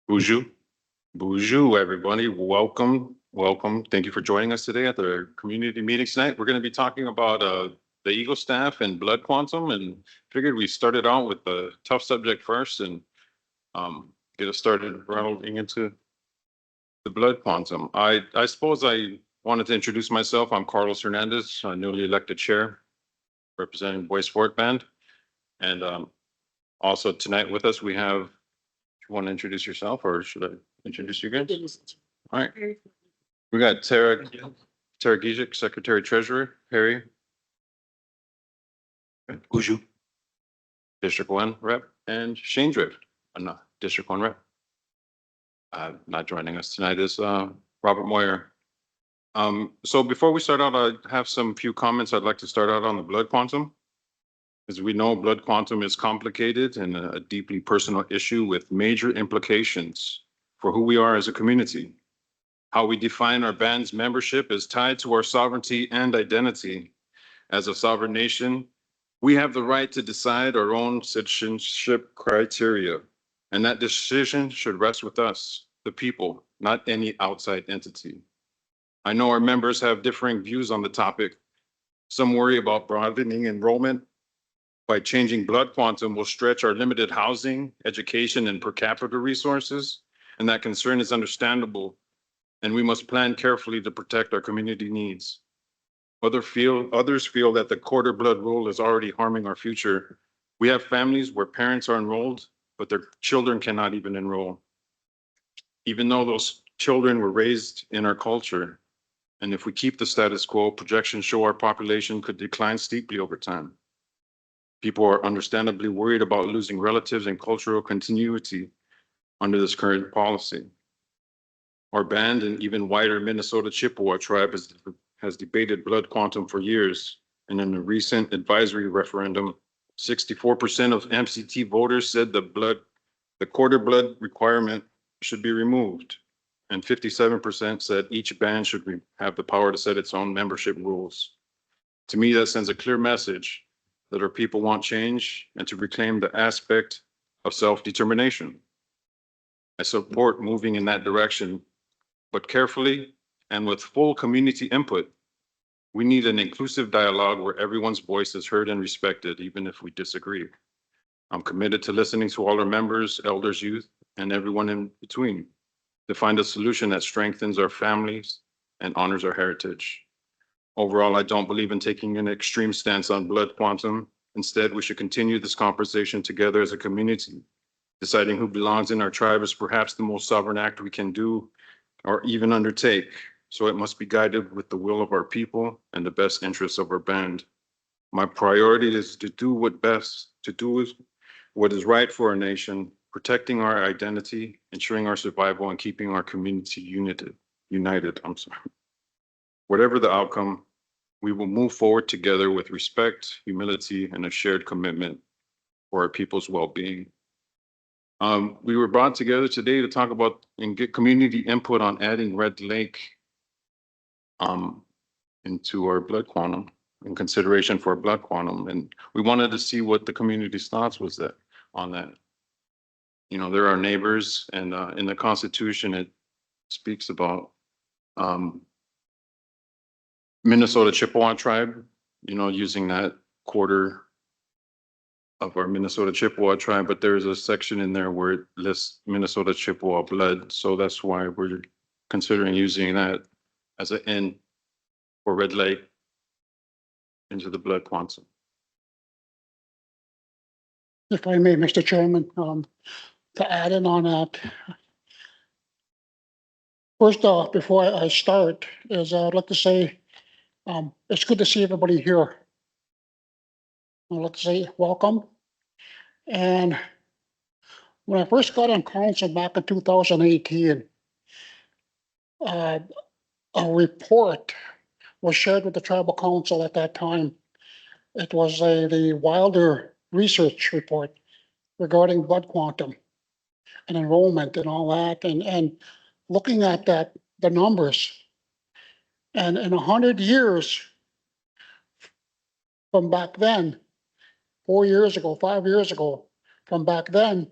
Bonjour. Bonjour, everybody. Welcome, welcome. Thank you for joining us today at the community meeting tonight. We're going to be talking about the Eagle staff and blood quantum, and figured we started out with the tough subject first and get us started rolling into the blood quantum. I suppose I wanted to introduce myself. I'm Carlos Hernandez, newly elected chair representing Bois Forte Band. And also tonight with us, we have, you want to introduce yourself or should I introduce you guys? All right. We got Tara Gizik, Secretary Treasurer, Harry. Uju. District 1 Rep, and Shane Drift, District 1 Rep. Not joining us tonight is Robert Moyer. So before we start out, I have some few comments. I'd like to start out on the blood quantum. As we know, blood quantum is complicated and a deeply personal issue with major implications for who we are as a community. How we define our band's membership is tied to our sovereignty and identity. As a sovereign nation, we have the right to decide our own citizenship criteria, and that decision should rest with us, the people, not any outside entity. I know our members have differing views on the topic. Some worry about broadening enrollment by changing blood quantum will stretch our limited housing, education, and per capita resources, and that concern is understandable, and we must plan carefully to protect our community needs. Others feel that the quarter blood rule is already harming our future. We have families where parents are enrolled, but their children cannot even enroll, even though those children were raised in our culture. And if we keep the status quo, projections show our population could decline steeply over time. People are understandably worried about losing relatives and cultural continuity under this current policy. Our band and even wider Minnesota Chippewa tribe has debated blood quantum for years, and in a recent advisory referendum, 64% of MCT voters said the quarter blood requirement should be removed, and 57% said each band should have the power to set its own membership rules. To me, that sends a clear message that our people want change and to reclaim the aspect of self-determination. I support moving in that direction, but carefully and with full community input. We need an inclusive dialogue where everyone's voice is heard and respected, even if we disagree. I'm committed to listening to all our members, elders, youth, and everyone in between to find a solution that strengthens our families and honors our heritage. Overall, I don't believe in taking an extreme stance on blood quantum. Instead, we should continue this conversation together as a community. Deciding who belongs in our tribe is perhaps the most sovereign act we can do or even undertake. So it must be guided with the will of our people and the best interests of our band. My priority is to do what is right for our nation, protecting our identity, ensuring our survival, and keeping our community united. Whatever the outcome, we will move forward together with respect, humility, and a shared commitment for our people's well-being. We were brought together today to talk about and get community input on adding Red Lake into our blood quantum in consideration for a blood quantum. And we wanted to see what the community's thoughts was on that. You know, they're our neighbors, and in the Constitution, it speaks about Minnesota Chippewa tribe, you know, using that quarter of our Minnesota Chippewa tribe, but there's a section in there where it lists Minnesota Chippewa blood. So that's why we're considering using that as an N for Red Lake into the blood quantum. If I may, Mr. Chairman, to add in on that. First off, before I start, I'd like to say it's good to see everybody here. I'd like to say welcome. And when I first got on council back in 2018, a report was shared with the tribal council at that time. It was the Wilder research report regarding blood quantum and enrollment and all that, and looking at that, the numbers, and in 100 years from back then, 4 years ago, 5 years ago, from back then,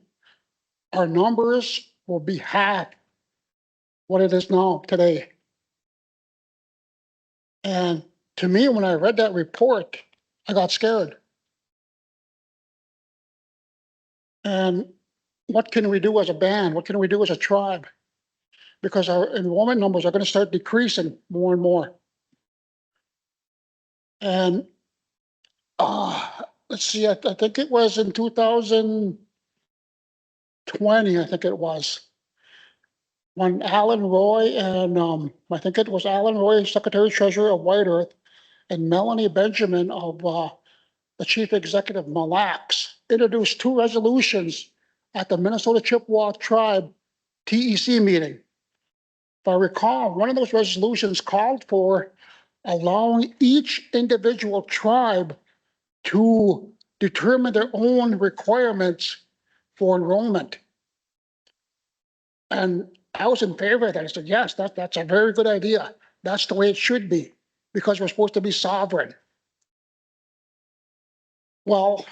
our numbers will be half what it is now today. And to me, when I read that report, I got scared. And what can we do as a band? What can we do as a tribe? Because our enrollment numbers are going to start decreasing more and more. And let's see, I think it was in 2020, I think it was, when Alan Roy and I think it was Alan Roy, Secretary Treasurer of White Earth, and Melanie Benjamin of the Chief Executive Mille Lacs introduced two resolutions at the Minnesota Chippewa Tribe TEC meeting. If I recall, one of those resolutions called for allowing each individual tribe to determine their own requirements for enrollment. And I was in favor of that. I said, yes, that's a very good idea. That's the way it should be, because we're supposed to be sovereign. Well,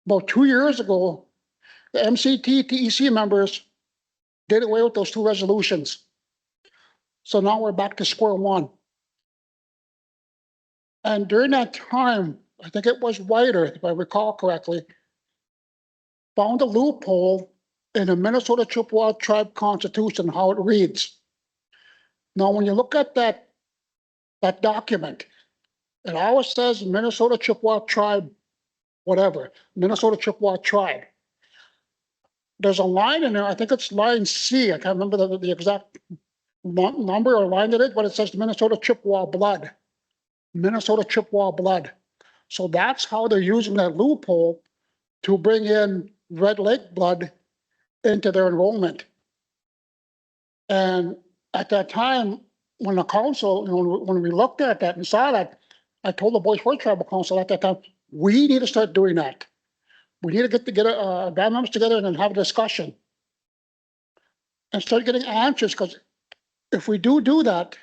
about 2 years ago, the MCT TEC members did away with those two resolutions. So now we're back to square one. And during that time, I think it was White Earth, if I recall correctly, found a loophole in the Minnesota Chippewa Tribe Constitution, how it reads. Now, when you look at that document, it always says Minnesota Chippewa Tribe, whatever, Minnesota Chippewa Tribe. There's a line in there, I think it's line C, I can't remember the exact number or line it is, but it says Minnesota Chippewa blood. Minnesota Chippewa blood. So that's how they're using that loophole to bring in Red Lake blood into their enrollment. And at that time, when the council, when we looked at that and saw that, I told the Bois Forte Tribal Council at that time, we need to start doing that. We need to get band members together and then have a discussion and start getting answers, because if we do that,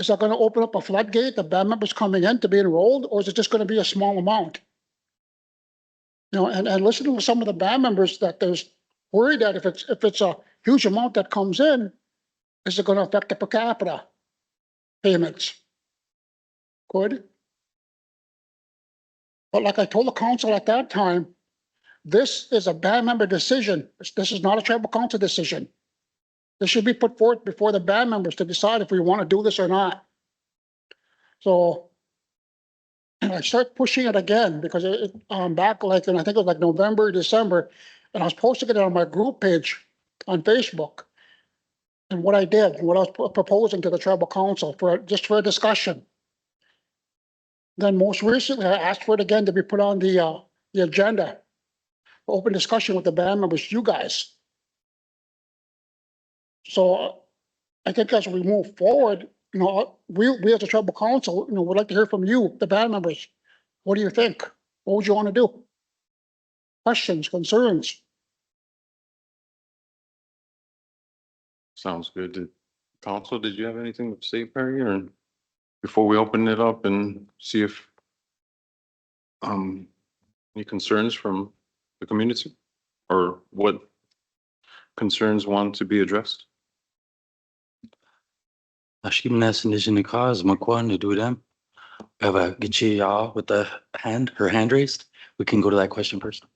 is that going to open up a floodgate of band members coming in to be enrolled, or is it just going to be a small amount? And listening to some of the band members, that there's worried that if it's a huge amount that comes in, is it going to affect the per capita payments? Good. But like I told the council at that time, this is a band member decision. This is not a tribal council decision. This should be put forth before the band members to decide if we want to do this or not. So, and I start pushing it again, because back like, and I think it was like November, December, and I was posting it on my group page on Facebook. And what I did, what I was proposing to the tribal council just for a discussion. Then most recently, I asked for it again to be put on the agenda, for open discussion with the band members, you guys. So I think as we move forward, we as a tribal council, would like to hear from you, the band members. What do you think? What would you want to do? Questions, concerns? Sounds good. Council, did you have anything to say, Perry, or before we open it up and see if any concerns from the community, or what concerns want to be addressed? Ashkim in the cause, Makwan to do them. Have a Gichi with her hand raised. We can go to that question first.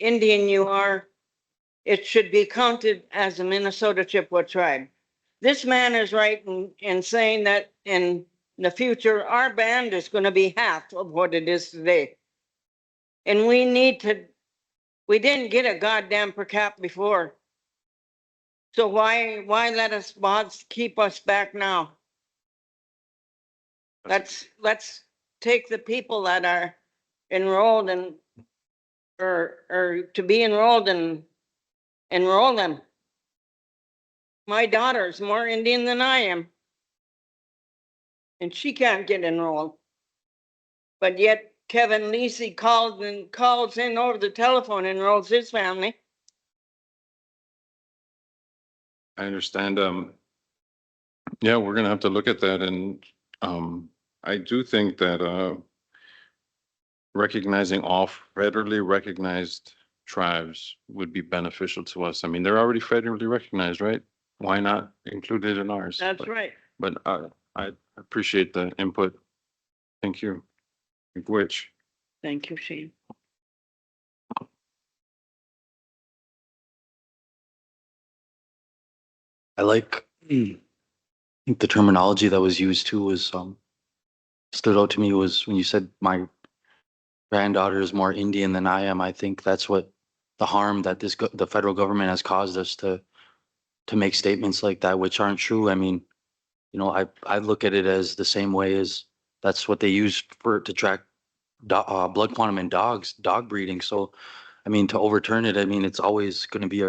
Indian you are, it should be counted as a Minnesota Chippewa tribe. This man is right in saying that in the future, our band is going to be half of what it is today. And we didn't get a goddamn per cap before. So why let us bods keep us back now? Let's take the people that are enrolled or to be enrolled and enroll them. My daughter's more Indian than I am, and she can't get enrolled. But yet Kevin Lisi calls in over the telephone and enrolls his family. I understand. Yeah, we're gonna have to look at that, and I do think that recognizing all federally recognized tribes would be beneficial to us. I mean, they're already federally recognized, right? Why not include it in ours? That's right. But I appreciate the input. Thank you. Which, Thank you, Shane. I like, I think the terminology that was used too was, stood out to me was when you said my granddaughter is more Indian than I am. I think that's what the harm that the federal government has caused us to make statements like that, which aren't true. I mean, you know, I look at it as the same way as that's what they use to track blood quantum in dogs, dog breeding. So, I mean, to overturn it, I mean, it's always going to be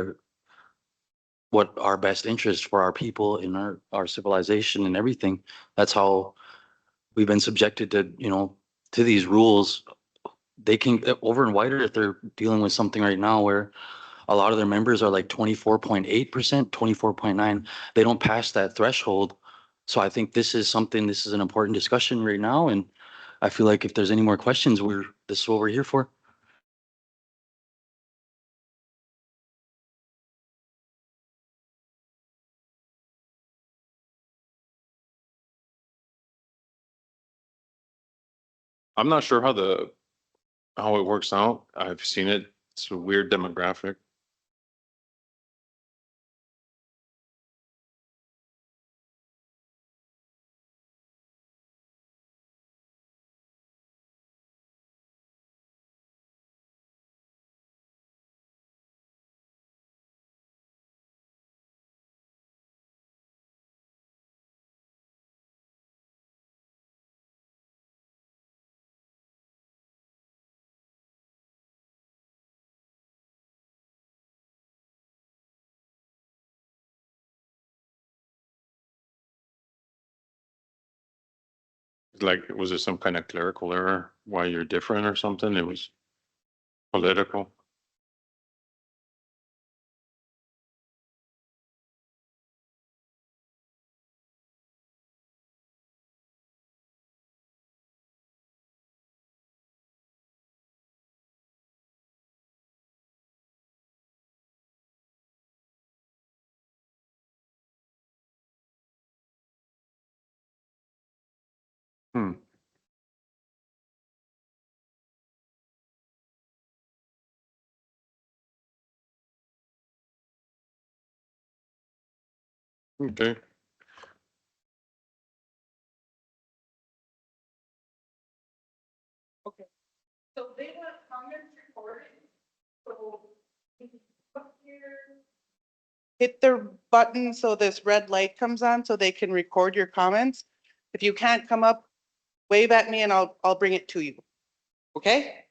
what our best interest for our people in our civilization and everything. That's how we've been subjected to, you know, to these rules. They can over in White Earth, they're dealing with something right now where a lot of their members are like 24.8%, 24.9. They don't pass that threshold. So I think this is an important discussion right now. And I feel like if there's any more questions, this is what we're here for. I'm not sure how it works out. I've seen it. It's a weird demographic. Like, was it some kind of clerical error? Why you're different or something? It was political. Hmm. Okay. So they want comments recorded, so up here. Hit their button so this red light comes on so they can record your comments. If you can't come up, wave at me and I'll bring it to you. Okay?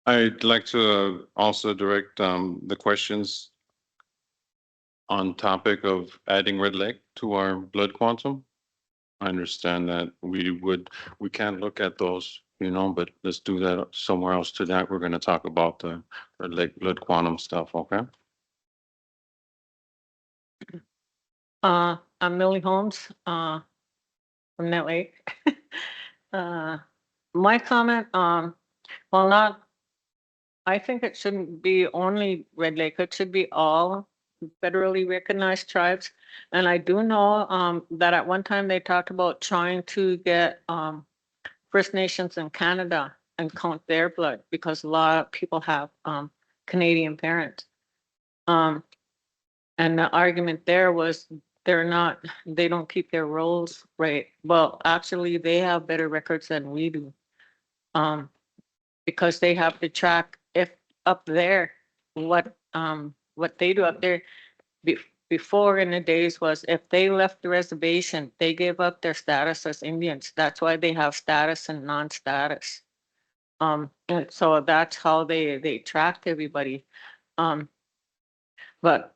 I'd like to also direct the questions on topic of adding red light to our blood quantum. I understand that we can't look at those, you know, but let's do that somewhere else. To that, we're going to talk about the red light blood quantum stuff, okay? I'm Millie Holmes, from Net Lake. My comment, well, not, I think it shouldn't be only Red Lake, it should be all federally recognized tribes. And I do know, that at one time they talked about trying to get, First Nations in Canada and count their blood because a lot of people have, Canadian parents. And the argument there was they don't keep their rolls right. Well, actually, they have better records than we do. Because they have to track if up there, what they do up there before in the days was if they left the reservation, they gave up their status as Indians. That's why they have status and non-status. And so that's how they tracked everybody. But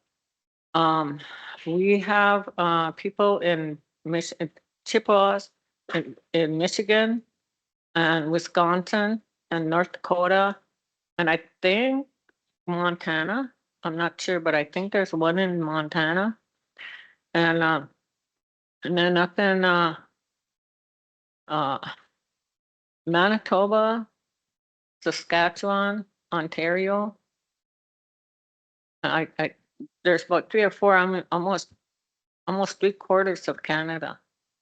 we have people in Chippewas in Michigan, and Wisconsin and North Dakota, and I think Montana. I'm not sure, but I think there's one in Montana. And then up in uh, Manitoba, Saskatchewan, Ontario. There's about 3 or 4. I'm almost 3/4 of Canada.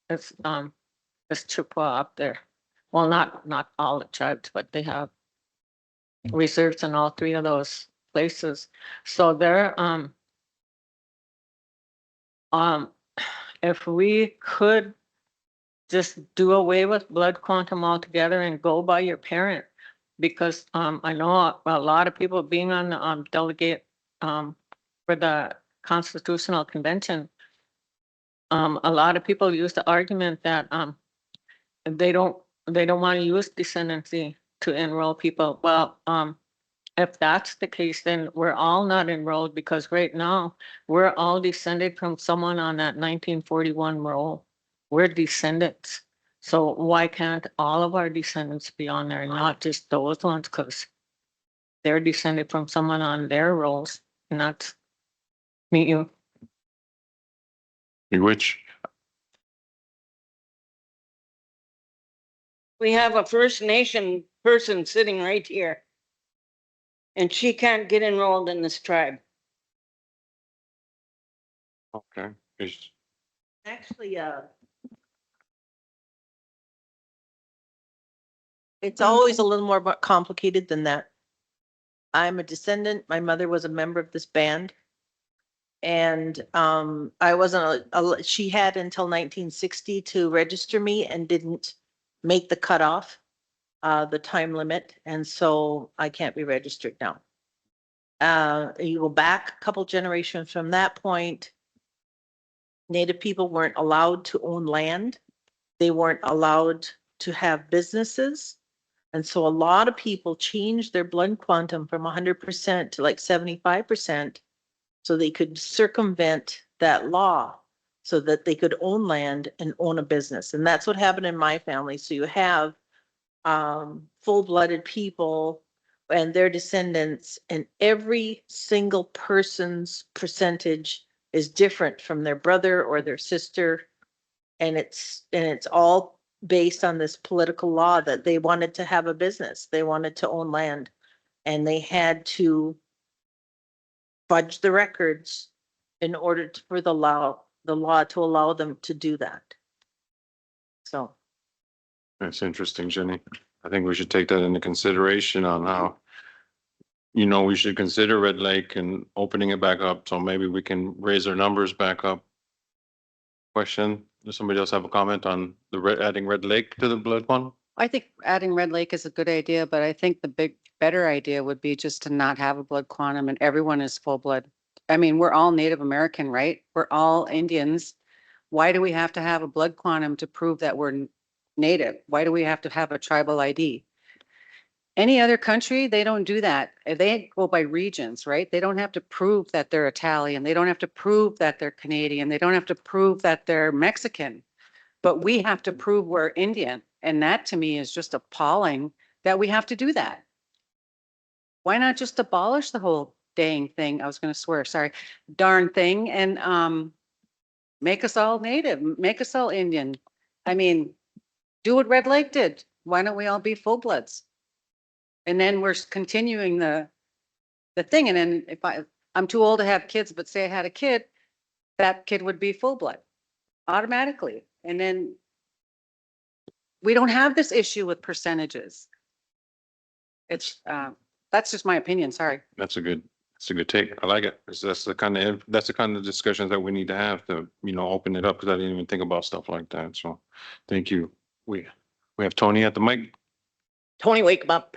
It's Chippewa up there. Well, not all the tribes, but they have reserves in all 3 of those places. So they're if we could just do away with blood quantum altogether and go by your parent, because I know a lot of people being on the delegate for the Constitutional Convention. A lot of people use the argument that they don't want to use descendancy to enroll people. Well, if that's the case, then we're all not enrolled, because right now we're all descended from someone on that 1941 roll. We're descendants. So why can't all of our descendants be on there, not just those ones? Because they're descended from someone on their rolls, and that's me, you. Which, We have a First Nation person sitting right here. And she can't get enrolled in this tribe. okay, is, Actually, it's always a little more complicated than that. I'm a descendant. My mother was a member of this band. And I wasn't, she had until 1960 to register me and didn't make the cutoff, the time limit. And so I can't be registered now. You go back a couple generations from that point, Native people weren't allowed to own land. They weren't allowed to have businesses. And so a lot of people changed their blood quantum from 100% to like 75%, so they could circumvent that law so that they could own land and own a business. And that's what happened in my family. So you have full-blooded people and their descendants, and every single person's percentage is different from their brother or their sister. And it's all based on this political law that they wanted to have a business. They wanted to own land, and they had to fudge the records in order for the law to allow them to do that. So. that's interesting, Jenny. I think we should take that into consideration on how, we should consider Red Lake and opening it back up, so maybe we can raise our numbers back up. Question, does somebody else have a comment on adding Red Lake to the blood quantum? I think adding Red Lake is a good idea, but I think the better idea would be just to not have a blood quantum and everyone is full blood. I mean, we're all Native American, right? We're all Indians. Why do we have to have a blood quantum to prove that we're Native? Why do we have to have a tribal ID? Any other country, they don't do that. They go by regions, right? They don't have to prove that they're Italian. They don't have to prove that they're Canadian. They don't have to prove that they're Mexican. But we have to prove we're Indian. And that to me is just appalling that we have to do that. Why not just abolish the whole dang thing? I was going to swear, sorry, darn thing, and make us all Native, make us all Indian. I mean, do what Red Lake did. Why don't we all be full bloods? And then we're continuing the thing. And then if I'm too old to have kids, but say I had a kid, that kid would be full blood automatically. And then we don't have this issue with percentages. It's that's just my opinion. Sorry. That's a good take. I like it. 'Cause that's the kind of discussions that we need to have to, open it up, because I didn't even think about stuff like that. So thank you. We have Tony at the mic. Tony, wake up.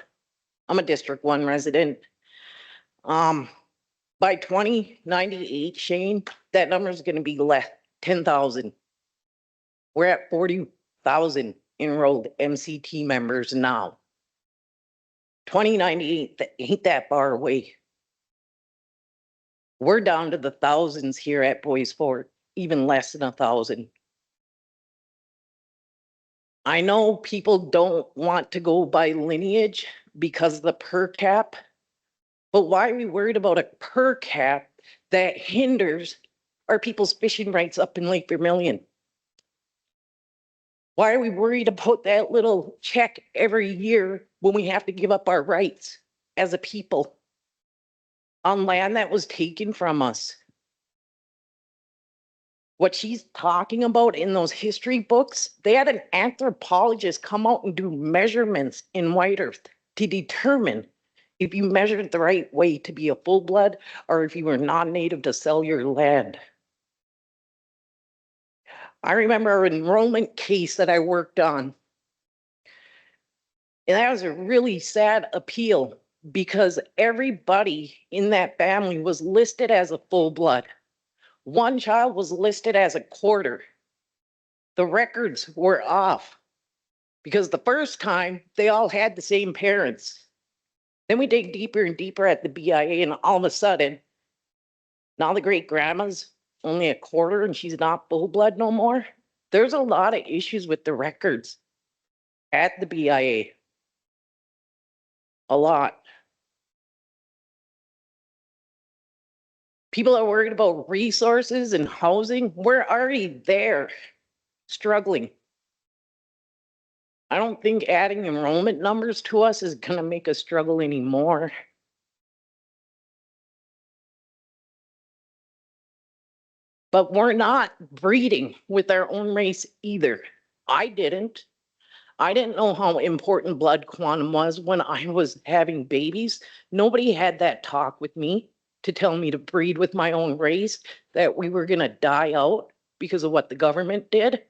I'm a District 1 resident. By 2098, Shane, that number is gonna be less, 10,000. We're at 40,000 enrolled MCT members now. 2098, that ain't that far away. We're down to the thousands here at Bois Forte, even less than 1,000. I know people don't want to go by lineage because of the per cap. But why are we worried about a per cap that hinders our people's fishing rights up in Lake Vermilion? Why are we worried about that little check every year when we have to give up our rights as a people on land that was taken from us? What she's talking about in those history books, they had an anthropologist come out and do measurements in White Earth to determine if you measured the right way to be a full blood or if you were non-native to sell your land. I remember an enrollment case that I worked on. And that was a really sad appeal because everybody in that family was listed as a full blood. One child was listed as a quarter. The records were off because the first time they all had the same parents. Then we dig deeper and deeper at the BIA, and all of a sudden, now the great grandma's only a quarter and she's not full blood no more. There's a lot of issues with the records at the BIA. A lot. People are worried about resources and housing. We're already there, struggling. I don't think adding enrollment numbers to us is going to make us struggle anymore. But we're not breeding with our own race either. I didn't know how important blood quantum was when I was having babies. Nobody had that talk with me to tell me to breed with my own race, that we were going to die out because of what the government did.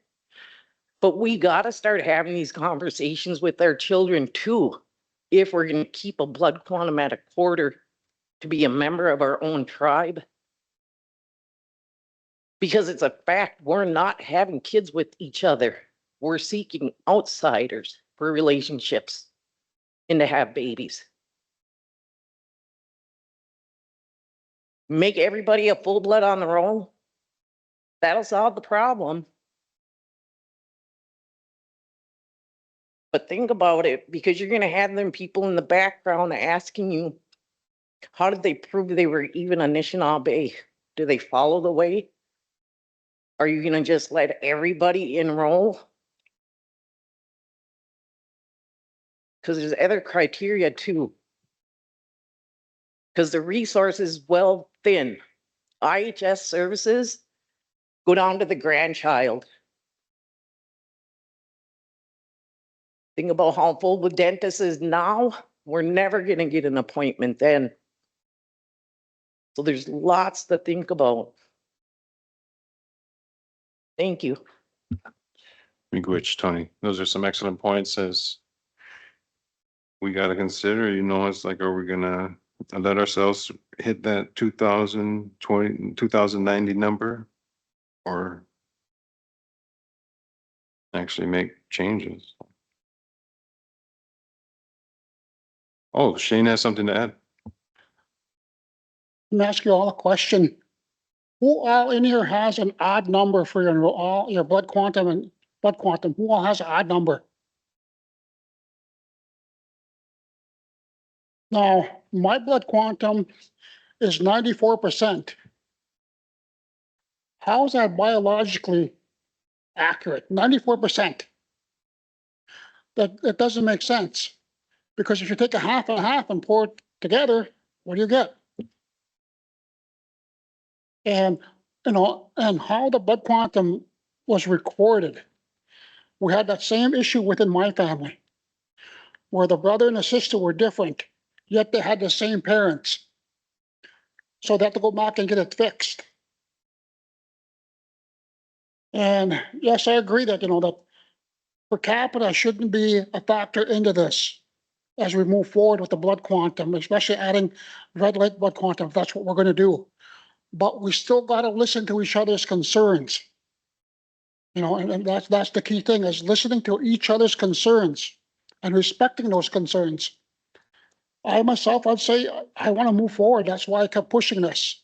But we got to start having these conversations with our children too, if we're going to keep a blood quantum at a quarter to be a member of our own tribe. Because it's a fact, we're not having kids with each other. We're seeking outsiders for relationships and to have babies. Make everybody a full blood on their own. That'll solve the problem. But think about it, because you're going to have them people in the background asking you, how did they prove they were even Anishinaabe? Do they follow the way? Are you going to just let everybody enroll? Because there's other criteria too. Because the resource is well thin. IHS services go down to the grandchild. Think about how full the dentist is now. We're never going to get an appointment then. So there's lots to think about. Thank you. Miigwech, Tony. Those are some excellent points as we got to consider, it's like, are we gonna let ourselves hit that 2090 number or actually make changes? Oh, Shane has something to add. Let me ask you all a question. Who all in here has an odd number for all your blood quantum and blood quantum? Who all has an odd number? Now, my blood quantum is 94%. How is that biologically accurate? 94%. That doesn't make sense. Because if you take a half and a half and pour it together, what do you get? And and how the blood quantum was recorded. We had that same issue within my family, where the brother and the sister were different, yet they had the same parents. So they had to go back and get it fixed. And yes, I agree that, that per capita shouldn't be a factor into this as we move forward with the blood quantum, especially adding red light blood quantum, if that's what we're going to do. But we still got to listen to each other's concerns. And that's the key thing, is listening to each other's concerns and respecting those concerns. I myself, I'd say I want to move forward. That's why I kept pushing this.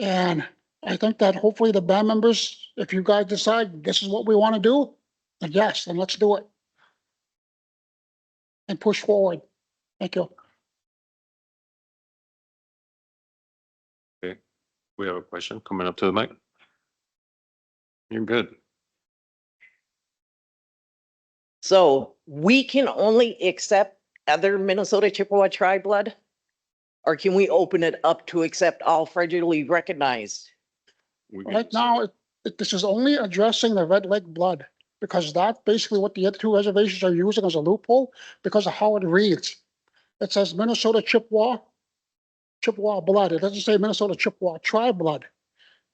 And I think that hopefully the band members, if you guys decide this is what we want to do, And yes, then let's do it. And push forward. Thank you. Okay, we have a question coming up to the mic. You're good. So we can only accept other Minnesota Chippewa tribe blood? Or can we open it up to accept all federally recognized? We can- Right now, this is only addressing the Red Lake blood, because that's basically what the other two reservations are using as a loophole, because of how it reads. It says Minnesota Chippewa blood. It doesn't say Minnesota Chippewa tribe blood.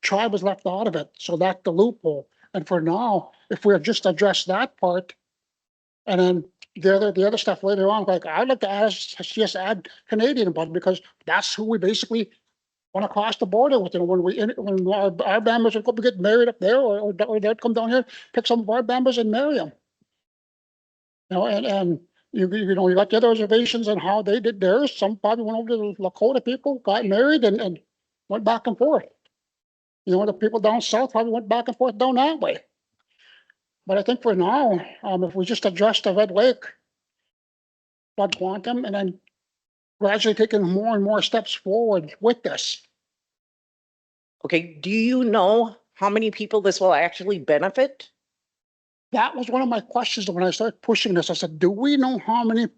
Tribe is left out of it, so that's the loophole. And for now, if we just address that part, and then the other stuff later on, like I'd like to just add Canadian blood, because that's who we basically want to cross the border with. And when our members are going to get married up there, or they'd come down here, pick some of our members and marry them. You know, and you know, you got the other reservations and how they did theirs. Some probably went over to the Lakota people, got married, and went back and forth. You know, the people down south probably went back and forth down that way. But I think for now, if we just address the Red Lake blood quantum, and then gradually taking more and more steps forward with this. Okay, do you know how many people this will actually benefit? That was one of my questions when I started pushing this. I said, do we know how many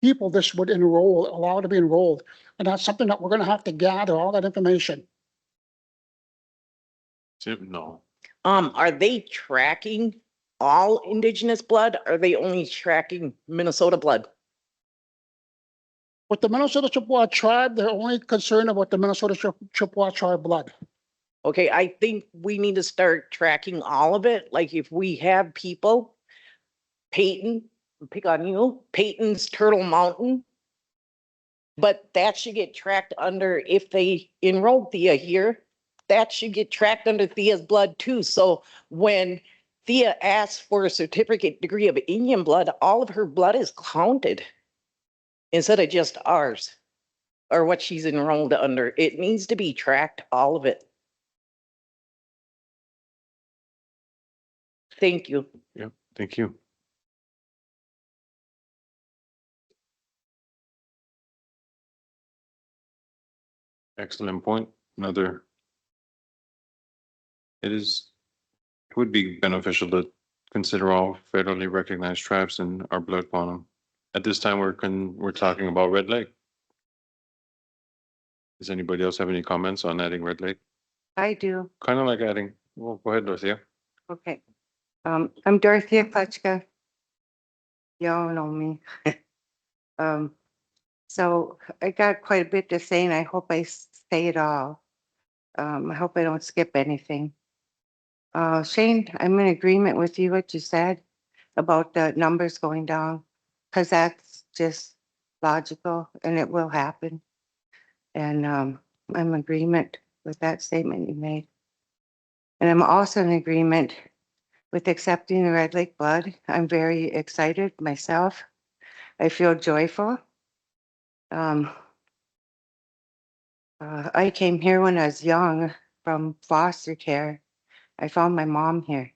people this would allow to be enrolled? And that's something that we're going to have to gather all that information. No, Are they tracking all indigenous blood? Or are they only tracking Minnesota blood? With the Minnesota Chippewa tribe, they're only concerned about the Minnesota Chippewa tribe blood. Okay, I think we need to start tracking all of it. Like if we have people, Peyton, pick on you, Peyton's Turtle Mountain. But that should get tracked under, if they enrolled Thea here, that should get tracked under Thea's blood too. So when Thea asks for a certificate degree of Indian blood, all of her blood is counted instead of just ours or what she's enrolled under. It needs to be tracked, all of it. Thank you. yeah, thank you. Excellent point. Another. It would be beneficial to consider all federally recognized tribes in our blood quantum. At this time, we're talking about Red Lake. Does anybody else have any comments on adding Red Lake? I do. Kind of like adding, well, go ahead, Dorothea. Okay. I'm Dorothea Klutchka. Y'all know me. So I got quite a bit to say, and I hope I say it all. I hope I don't skip anything. Shane, I'm in agreement with you, what you said about the numbers going down, because that's just logical and it will happen. And I'm in agreement with that statement you made. And I'm also in agreement with accepting the Red Lake blood. I'm very excited myself. I feel joyful. I came here when I was young from foster care. I found my mom here.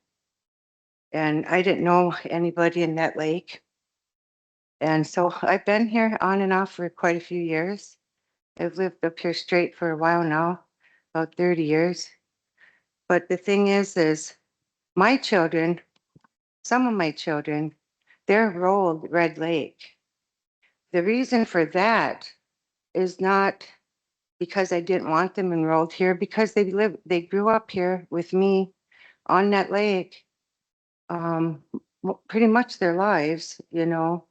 And I didn't know anybody in that lake. And so I've been here on and off for quite a few years. I've lived up here straight for a while now, about 30 years. But the thing is my children, some of my children, they're enrolled Red Lake. The reason for that is not because I didn't want them enrolled here, because they grew up here with me on that lake, pretty much their lives, you know.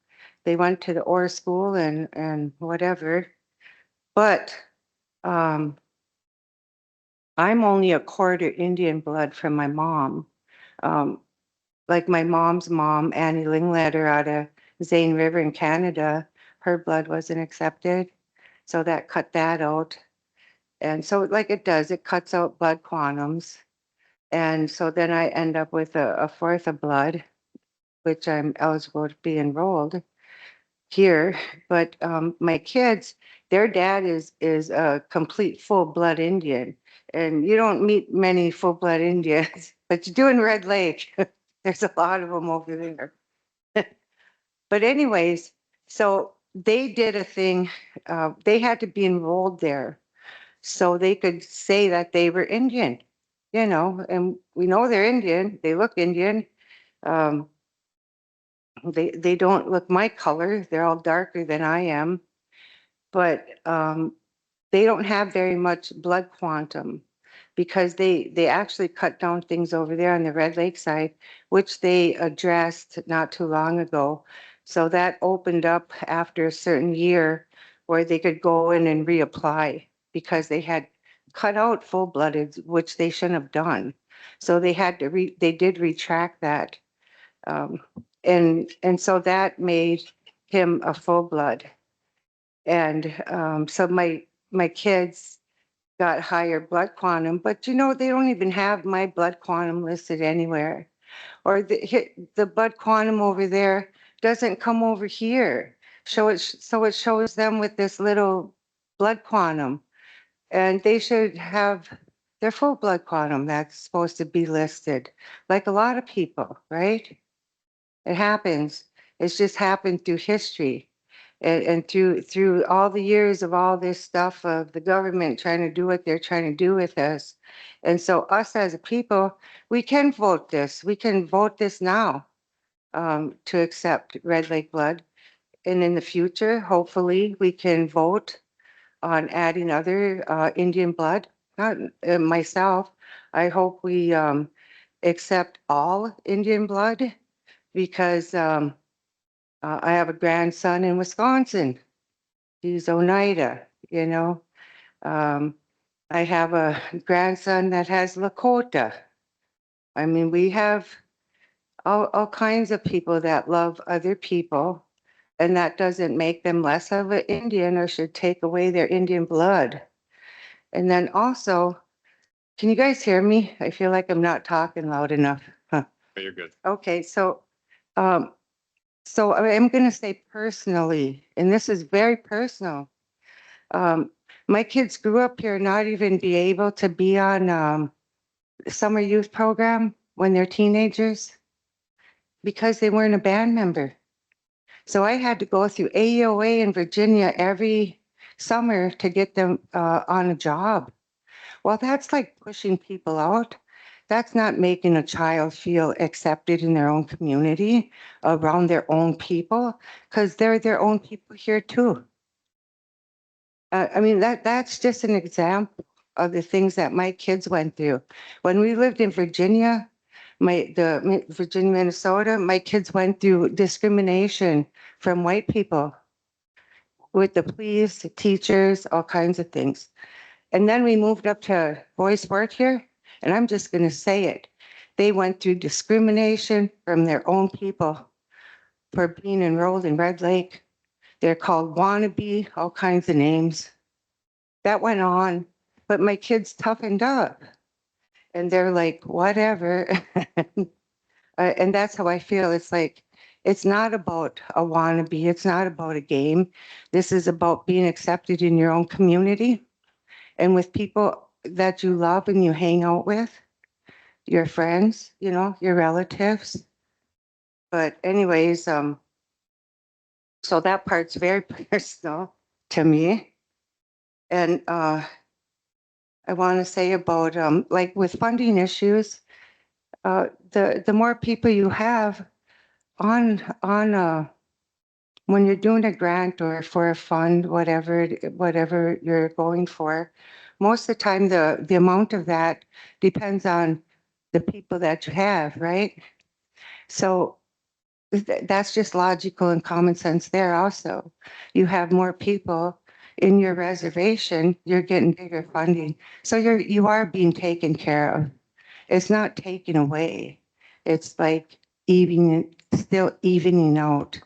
They went to the Orr school and whatever, but I'm only a quarter Indian blood from my mom. Like my mom's mom, Annie Lingletter out of Zane River in Canada, her blood wasn't accepted. So that cut that out. And so like it does, it cuts out blood quantums. And so then I end up with a fourth of blood, which I'm eligible to be enrolled here. But my kids, their dad is a complete full blood Indian. And you don't meet many full blood Indians, but you do in Red Lake. There's a lot of them over there. But anyways, so they did a thing, they had to be enrolled there so they could say that they were Indian, you know, and we know they're Indian, they look Indian. Um, they don't look my color, they're all darker than I am, but they don't have very much blood quantum because they actually cut down things over there on the Red Lake side, which they addressed not too long ago. So that opened up after a certain year where they could go in and reapply because they had cut out full-blooded, which they shouldn't have done. So they had to they did retract that. Um, and so that made him a full blood. And so my kids got higher blood quantum, but you know, they don't even have my blood quantum listed anywhere. Or the blood quantum over there doesn't come over here. So it shows them with this little blood quantum. And they should have their full blood quantum that's supposed to be listed, like a lot of people, right? It happens. It's just happened through history and through all the years of all this stuff of the government trying to do what they're trying to do with us. And so us as a people, we can vote this. We can vote this now to accept Red Lake blood. And in the future, hopefully, we can vote on adding other Indian blood. Not myself. I hope we accept all Indian blood because I have a grandson in Wisconsin. He's Oneida, you know. I have a grandson that has Lakota. I mean, we have all kinds of people that love other people, and that doesn't make them less of an Indian or should take away their Indian blood. And then also, can you guys hear me? I feel like I'm not talking loud enough. Huh. But you're good. Okay, um, so I am going to say personally, and this is very personal. My kids grew up here, not even be able to be on summer youth program when they're teenagers because they weren't a band member. So I had to go through AOA in Virginia every summer to get them on a job. Well, that's like pushing people out. That's not making a child feel accepted in their own community, around their own people, because they're their own people here too. I mean, that's just an example of the things that my kids went through. When we lived in Virginia, Virginia, Minnesota, my kids went through discrimination from white people with the police, the teachers, all kinds of things. And then we moved up to Bois Forte here, and I'm just going to say it. They went through discrimination from their own people for being enrolled in Red Lake. They're called wannabe, all kinds of names. That went on, but my kids toughened up and they're like, whatever. And that's how I feel. It's like, it's not about a wannabe. It's not about a game. This is about being accepted in your own community and with people that you love and you hang out with, your friends, you know, your relatives. But anyways, so that part's very personal to me. And I want to say about like with funding issues, the more people you have on when you're doing a grant or for a fund, whatever you're going for, most of the time the amount of that depends on the people that you have, right? So that's just logical and common sense there also. You have more people in your reservation, you're getting bigger funding. So you are being taken care of. It's not taken away. It's like still evening out.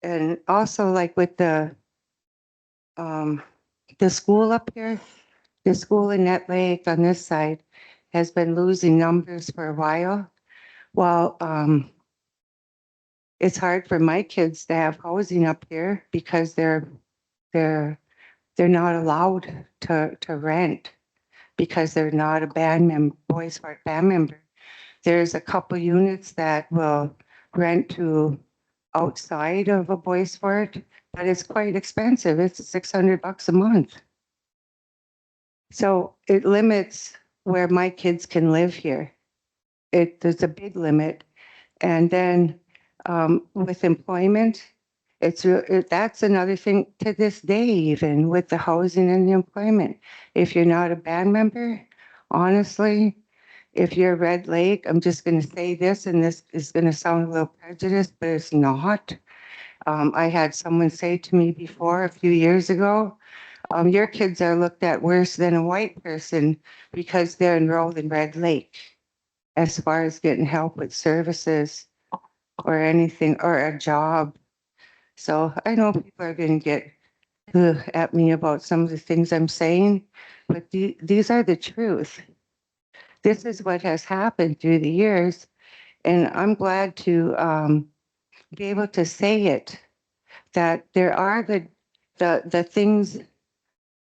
And also like with the school up here, the school in Net Lake on this side has been losing numbers for a while. Well, it's hard for my kids to have housing up here because they're not allowed to rent because they're not a Boys Forte band member. There's a couple units that will rent to outside of a Bois Forte, but it's quite expensive. It's $600 a month. So it limits where my kids can live here. There's a big limit. And then with employment, that's another thing to this day, even with the housing and the employment. If you're not a band member, honestly, if you're Red Lake, I'm just going to say this, and this is going to sound a little prejudiced, but it's not. I had someone say to me before a few years ago, your kids are looked at worse than a white person because they're enrolled in Red Lake as far as getting help with services or anything, or a job. So I know people are going to get at me about some of the things I'm saying, but these are the truth. This is what has happened through the years, and I'm glad to be able to say it, that there are the things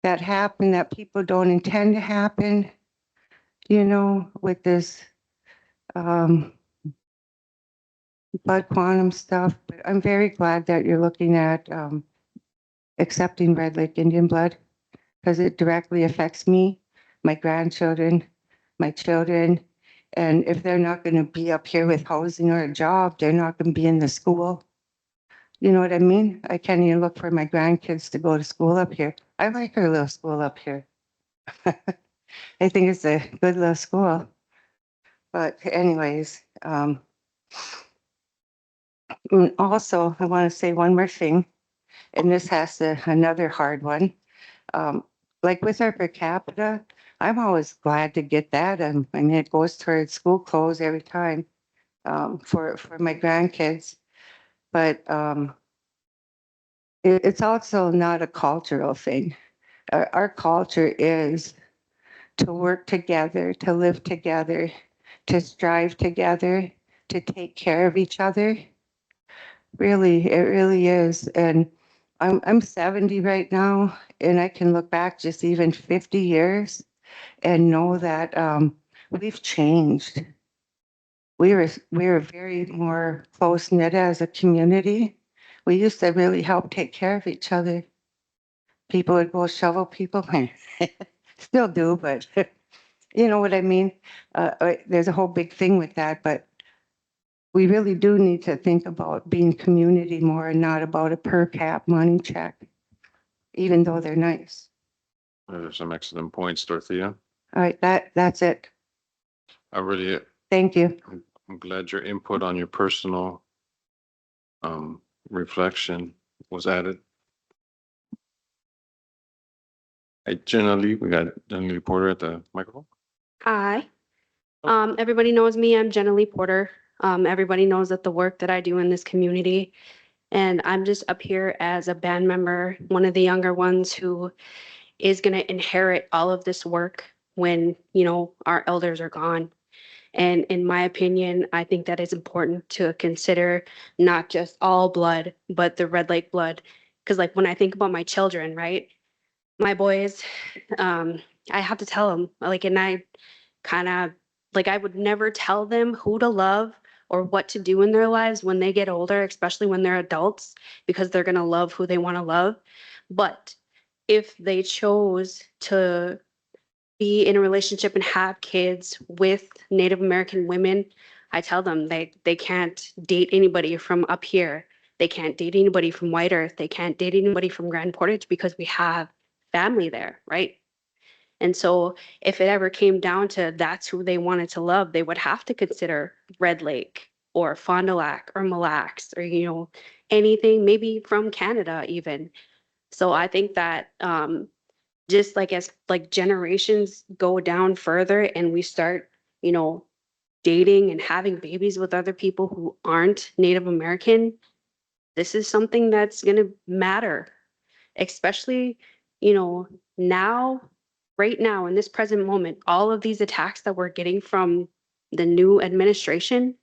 that happen that people don't intend to happen, you know, with this blood quantum stuff. But I'm very glad that you're looking at accepting Red Lake Indian blood, because it directly affects me, my grandchildren, my children. And if they're not going to be up here with housing or a job, they're not going to be in the school. You know what I mean? I can't even look for my grandkids to go to school up here. I like our little school up here. I think it's a good little school. But anyways, also, I want to say one more thing, and this has another hard one. Like with our per capita, I'm always glad to get that. I mean, it goes towards school clothes every time for my grandkids. But it's also not a cultural thing. Our culture is to work together, to live together, to strive together, to take care of each other. Really, it really is. And I'm 70 right now, and I can look back just even 50 years and know that we've changed. We were very more close knit as a community. We used to really help take care of each other. People would go shovel people, still do, but you know what I mean? There's a whole big thing with that, but we really do need to think about being community more and not about a per cap money check, even though they're nice. There's some excellent points, Dorothea. All right, that's it. I really, Thank you. I'm glad your input on your personal reflection was added. Hey, we got Jenna Lee Porter at the microphone. Hi. Everybody knows me. I'm Jenna Lee Porter. Everybody knows that the work that I do in this community, and I'm just up here as a band member, one of the younger ones who is going to inherit all of this work when, you know, our elders are gone. And in my opinion, I think that it's important to consider not just all blood, but the Red Lake blood. Because like when I think about my children, right? My boys, I have to tell them, like, and I kind of like I would never tell them who to love or what to do in their lives when they get older, especially when they're adults, because they're going to love who they want to love. But if they chose to be in a relationship and have kids with Native American women, I tell them they can't date anybody from up here. They can't date anybody from White Earth. They can't date anybody from Grand Portage because we have family there, right? And so if it ever came down to that's who they wanted to love, they would have to consider Red Lake or Fond du Lac or Mille Lacs or, you know, anything maybe from Canada even. So I think that just like as like generations go down further and we start, you know, dating and having babies with other people who aren't Native American, this is something that's going to matter, especially, you know, now, right now, in this present moment, all of these attacks that we're getting from the new administration,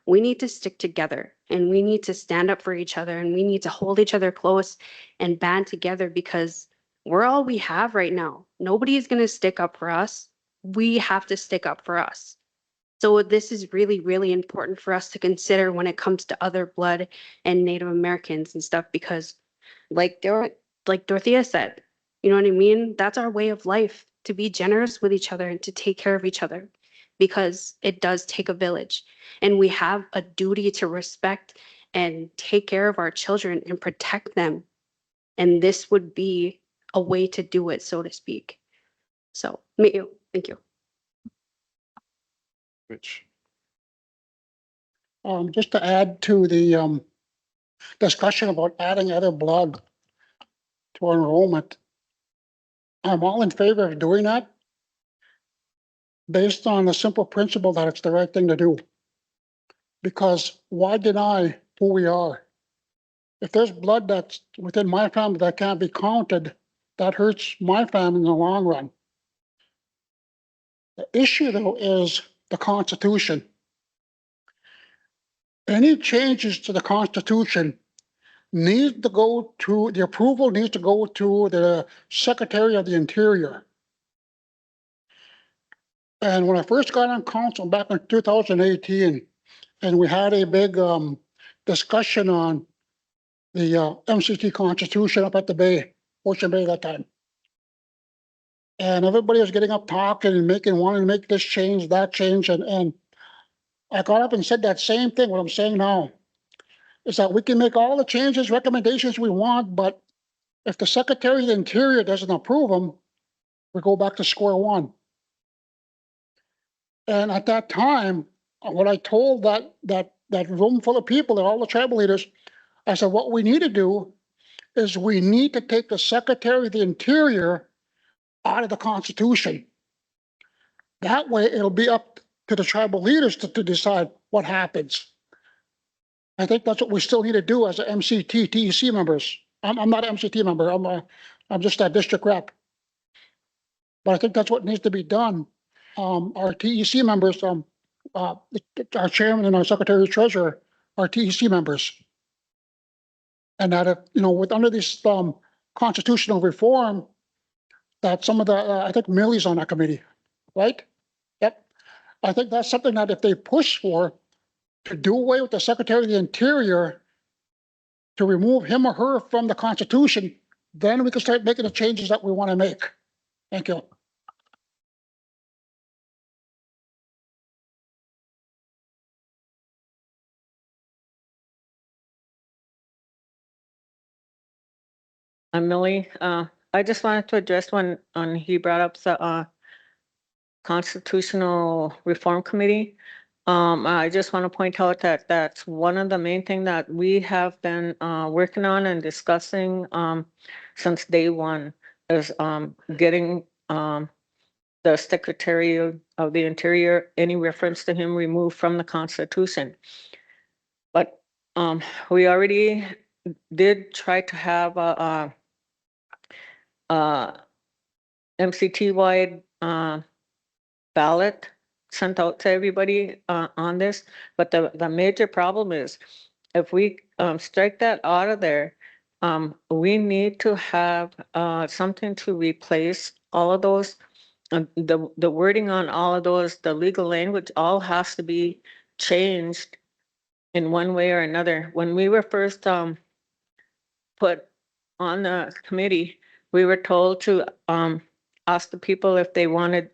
we need to stick together and we need to stand up for each other and we need to hold each other close and band together because we're all we have right now. Nobody is going to stick up for us. We have to stick up for us. So this is really, really important for us to consider when it comes to other blood and Native Americans and stuff, because like Dorothea said, you know what I mean? That's our way of life, to be generous with each other and to take care of each other, because it does take a village. And we have a duty to respect and take care of our children and protect them. And this would be a way to do it, so to speak. So, thank you. Which, Just to add to the, discussion about adding other blood to our enrollment, I'm all in favor of doing that based on the simple principle that it's the right thing to do. Because why deny who we are? If there's blood that's within my family that can't be counted, that hurts my family in the long run. The issue, though, is the Constitution. Any changes to the Constitution need to go to, the approval needs to go to the Secretary of the Interior. And when I first got on council back in 2018, and we had a big discussion on the MCT Constitution up at the Bay, Ocean Bay that time. And everybody was getting up talking and wanting to make this change, that change, and I got up and said that same thing, what I'm saying now, is that we can make all the changes, recommendations we want, but if the Secretary of the Interior doesn't approve them, we go back to square one. And at that time, what I told that room full of people, all the tribal leaders, I said, what we need to do is we need to take the Secretary of the Interior out of the Constitution. That way, it'll be up to the tribal leaders to decide what happens. I think that's what we still need to do as a MCT, TEC members. I'm not an MCT member. I'm just a district rep. But I think that's what needs to be done. Our TEC members, our chairman and our secretary treasurer are TEC members. And that if, with under this constitutional reform, that some of the, I think Millie's on that committee, right? Yep. I think that's something that if they push for, to do away with the Secretary of the Interior, to remove him or her from the Constitution, then we can start making the changes that we want to make. Thank you. Millie, I just wanted to address when he brought up the Constitutional Reform Committee. I just want to point out that that's one of the main things that we have been working on and discussing since day one, is getting the Secretary of the Interior, any reference to him removed from the Constitution. But we already did try to have a MCT-wide ballot sent out to everybody on this. But the major problem is, if we strike that out of there, we need to have something to replace all of those. The wording on all of those, the legal language, all has to be changed in one way or another. When we were first put on the committee, we were told to ask the people if they wanted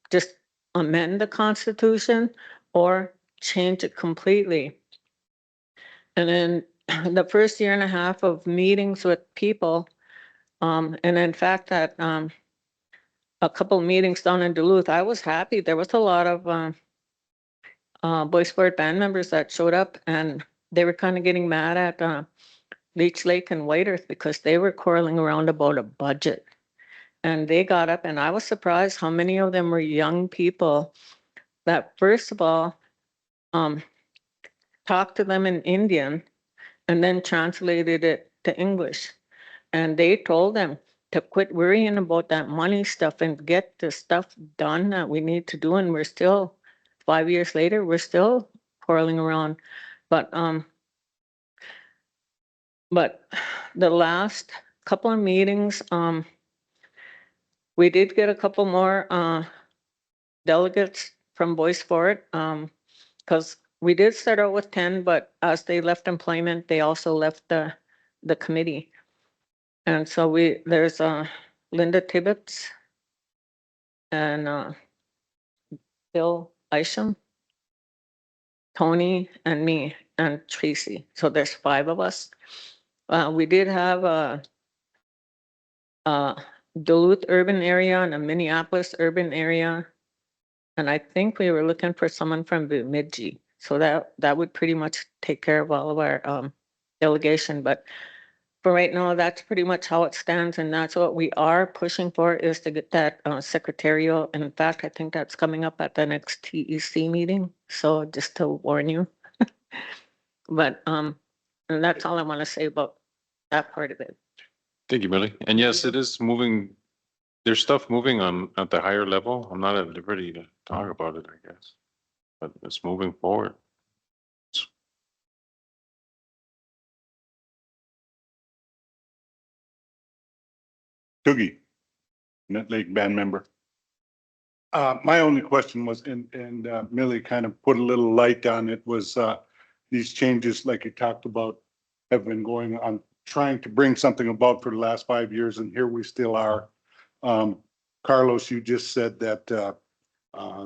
just amend the Constitution or change it completely. And then the first year and a half of meetings with people, and in fact that a couple of meetings down in Duluth, I was happy. There was a lot of Bois band members that showed up, and they were kind of getting mad at Leech Lake and White Earth because they were quarreling around about a budget. And they got up, and I was surprised how many of them were young people that, first of all, talked to them in Indian and then translated it to English. And they told them to quit worrying about that money stuff and get the stuff done that we need to do. And we're still, 5 years later, we're still quarreling around. But the last couple of meetings, we did get a couple more delegates from Bois Forte, because we did start out with 10, but as they left employment, they also left the committee. And so there's Linda Tibbetts and Bill Isham, Tony and me and Tracy. So there's 5 of us. We did have a Duluth urban area and a Minneapolis urban area. And I think we were looking for someone from Bemidji. So that would pretty much take care of all of our delegation. But for right now, that's pretty much how it stands. And that's what we are pushing for, is to get that secretarial. And in fact, I think that's coming up at the next TEC meeting. So just to warn you. But and that's all I want to say about that part of it. Thank you, Millie. And yes, it is moving. There's stuff moving on at the higher level. I'm not at liberty to talk about it, I guess, but it's moving forward. Toogie, Net Lake band member. My only question was, and Millie kind of put a little light on it, was these changes, like you talked about, have been going on, trying to bring something about for the last 5 years, and here we still are. Carlos, you just said that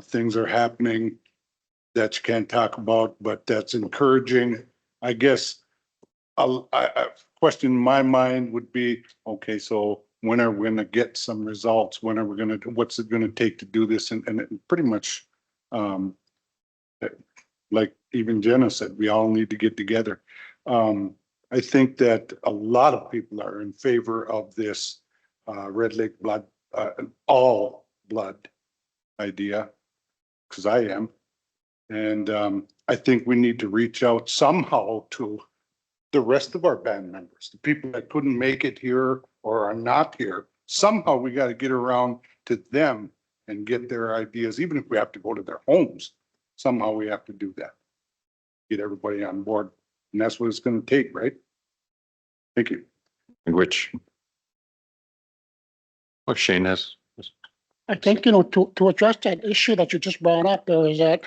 things are happening that you can't talk about, but that's encouraging. I guess a question in my mind would be, okay, so when are we gonna get some results? When are we gonna, what's it gonna take to do this? And pretty much, like even Jenna said, we all need to get together. I think that a lot of people are in favor of this Red Lake blood, all blood idea, because I am. And I think we need to reach out somehow to the rest of our band members, the people that couldn't make it here or are not here. Somehow we got to get around to them and get their ideas, even if we have to go to their homes. Somehow we have to do that. Get everybody on board. And that's what it's going to take, right? Thank you. Which, what Shane has. I think, to address that issue that you just brought up, there is that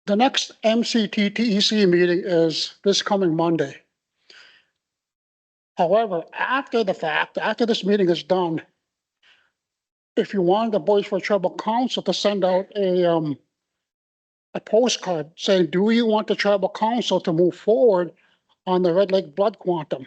the next MCTTEC meeting is this coming Monday. However, after the fact, after this meeting is done, if you want the Boys for Tribal Council to send out a postcard saying, do you want the Tribal Council to move forward on the Red Lake blood quantum?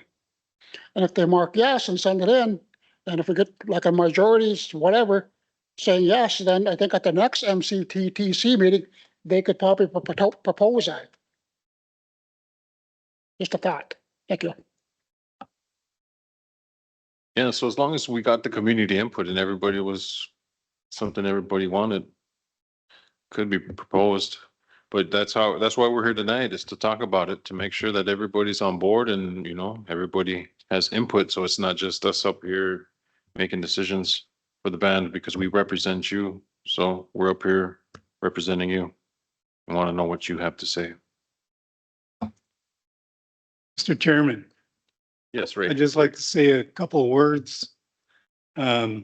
And if they mark yes and send it in, and if we get like a majority, whatever, saying yes, then I think at the next MCTTC meeting, they could probably propose that. Just a thought. Thank you. Yeah, so as long as we got the community input and everybody was something everybody wanted, could be proposed. But that's why we're here tonight, is to talk about it, to make sure that everybody's on board and, everybody has input. So it's not just us up here making decisions for the band, because we represent you. So we're up here representing you. I want to know what you have to say. Mr. Chairman, Yes, I'd Ray. just like to say a couple of words. I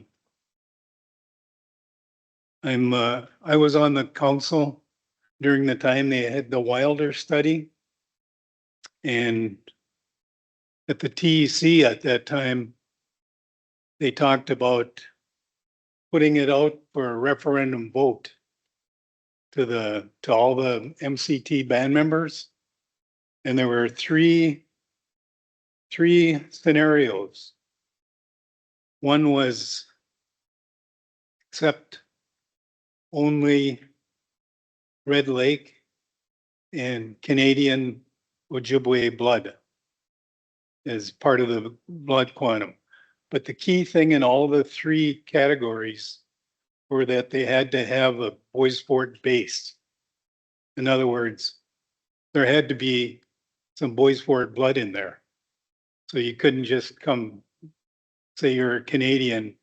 was on the council during the time they had the Wilder study. And at the TEC at that time, they talked about putting it out for a referendum vote to all the MCT band members. And there were three scenarios. One was accept only Red Lake and Canadian Ojibwe blood as part of the blood quantum. But the key thing in all the 3 categories were that they had to have a Bois Forte base. In other words, there had to be some Bois Forte blood in there. So you couldn't just come, say you're a Canadian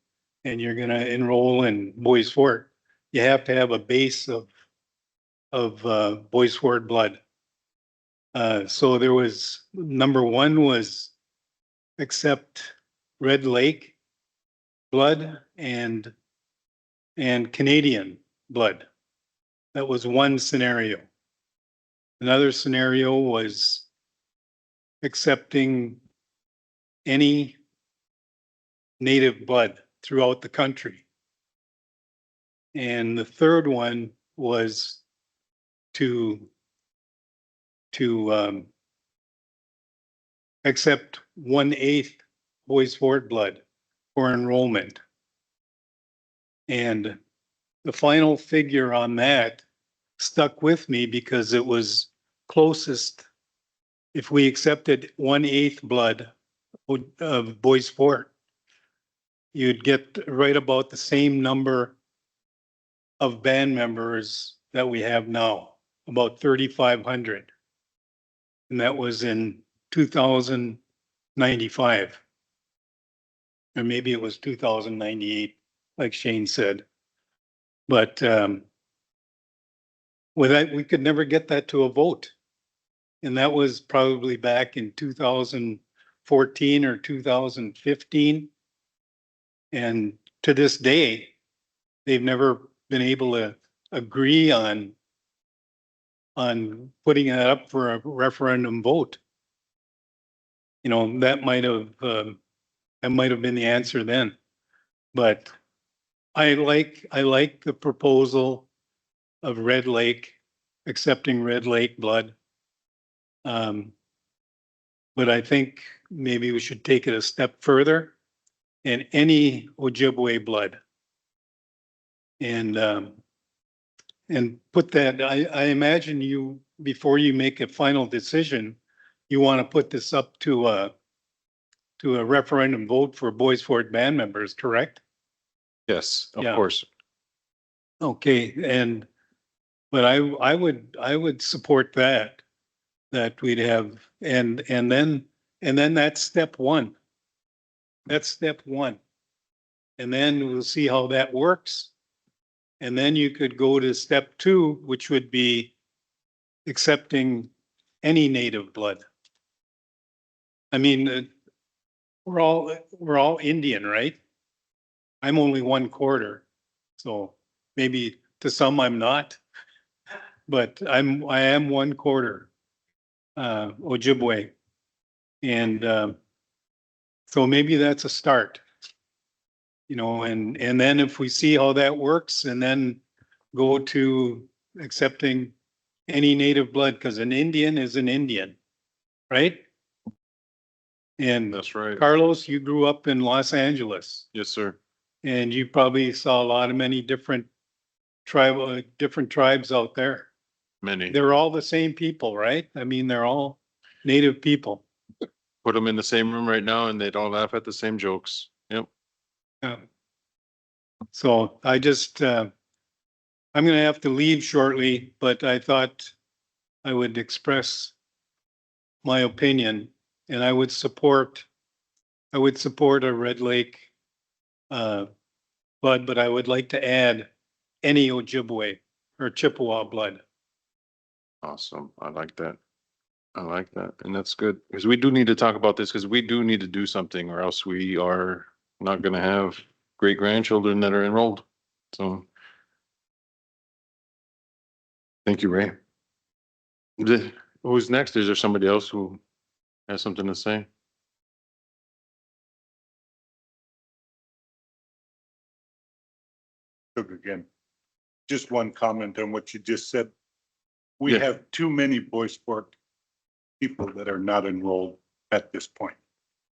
and you're going to enroll in Bois Forte. You have to have a base of Bois Forte blood. So there was, number 1 was accept Red Lake blood and Canadian blood. That was one scenario. Another scenario was accepting any native blood throughout the country. And the third one was to accept 1/8 Bois Forte blood for enrollment. And the final figure on that stuck with me because it was closest. If we accepted 1/8 blood of Bois Forte, you'd get right about the same number of band members that we have now, about 3,500. And that was in 2095. Or maybe it was 2098, like Shane said. But with that, we could never get that to a vote. And that was probably back in 2014 or 2015. And to this day, they've never been able to agree on putting that up for a referendum vote. You know, that might have been the answer then. But I like the proposal of Red Lake, accepting Red Lake blood. But I think maybe we should take it a step further and any Ojibwe blood. And put that, I imagine you, before you make a final decision, you want to put this up to a referendum vote for Bois Forte band members, correct? Yes, of Yeah. course. Okay, but I would support that we'd have, and then that's step one. That's step one. And then we'll see how that works. And then you could go to step two, which would be accepting any native blood. I mean, we're all Indian, right? I'm only 1/4, so maybe to some I'm not, but I am 1/4 Ojibwe, and so maybe that's a start, you know. And then if we see how that works, and then go to accepting any native blood, because an Indian is an Indian, right? And That's right. Carlos, you grew up in Los Angeles, Yes, sir. and you probably saw many different tribes out there. Many. They're all the same people, right? I mean, they're all native people. Put them in the same room right now and they'd all laugh at the same jokes. Yep. Yeah. So I just, I'm gonna have to leave shortly, but I thought I would express my opinion, and I would support a Red Lake blood, but I would like to add any Ojibwe or Chippewa blood. Awesome. I like that. I like that. And that's good because we do need to talk about this because we do need to do something or else we are not going to have great grandchildren that are enrolled. So thank you, Ray. Who's next? Is there somebody else who has something to say? Look again, just one comment on what you just said. We Yeah. have too many Bois Forte people that are not enrolled at this point.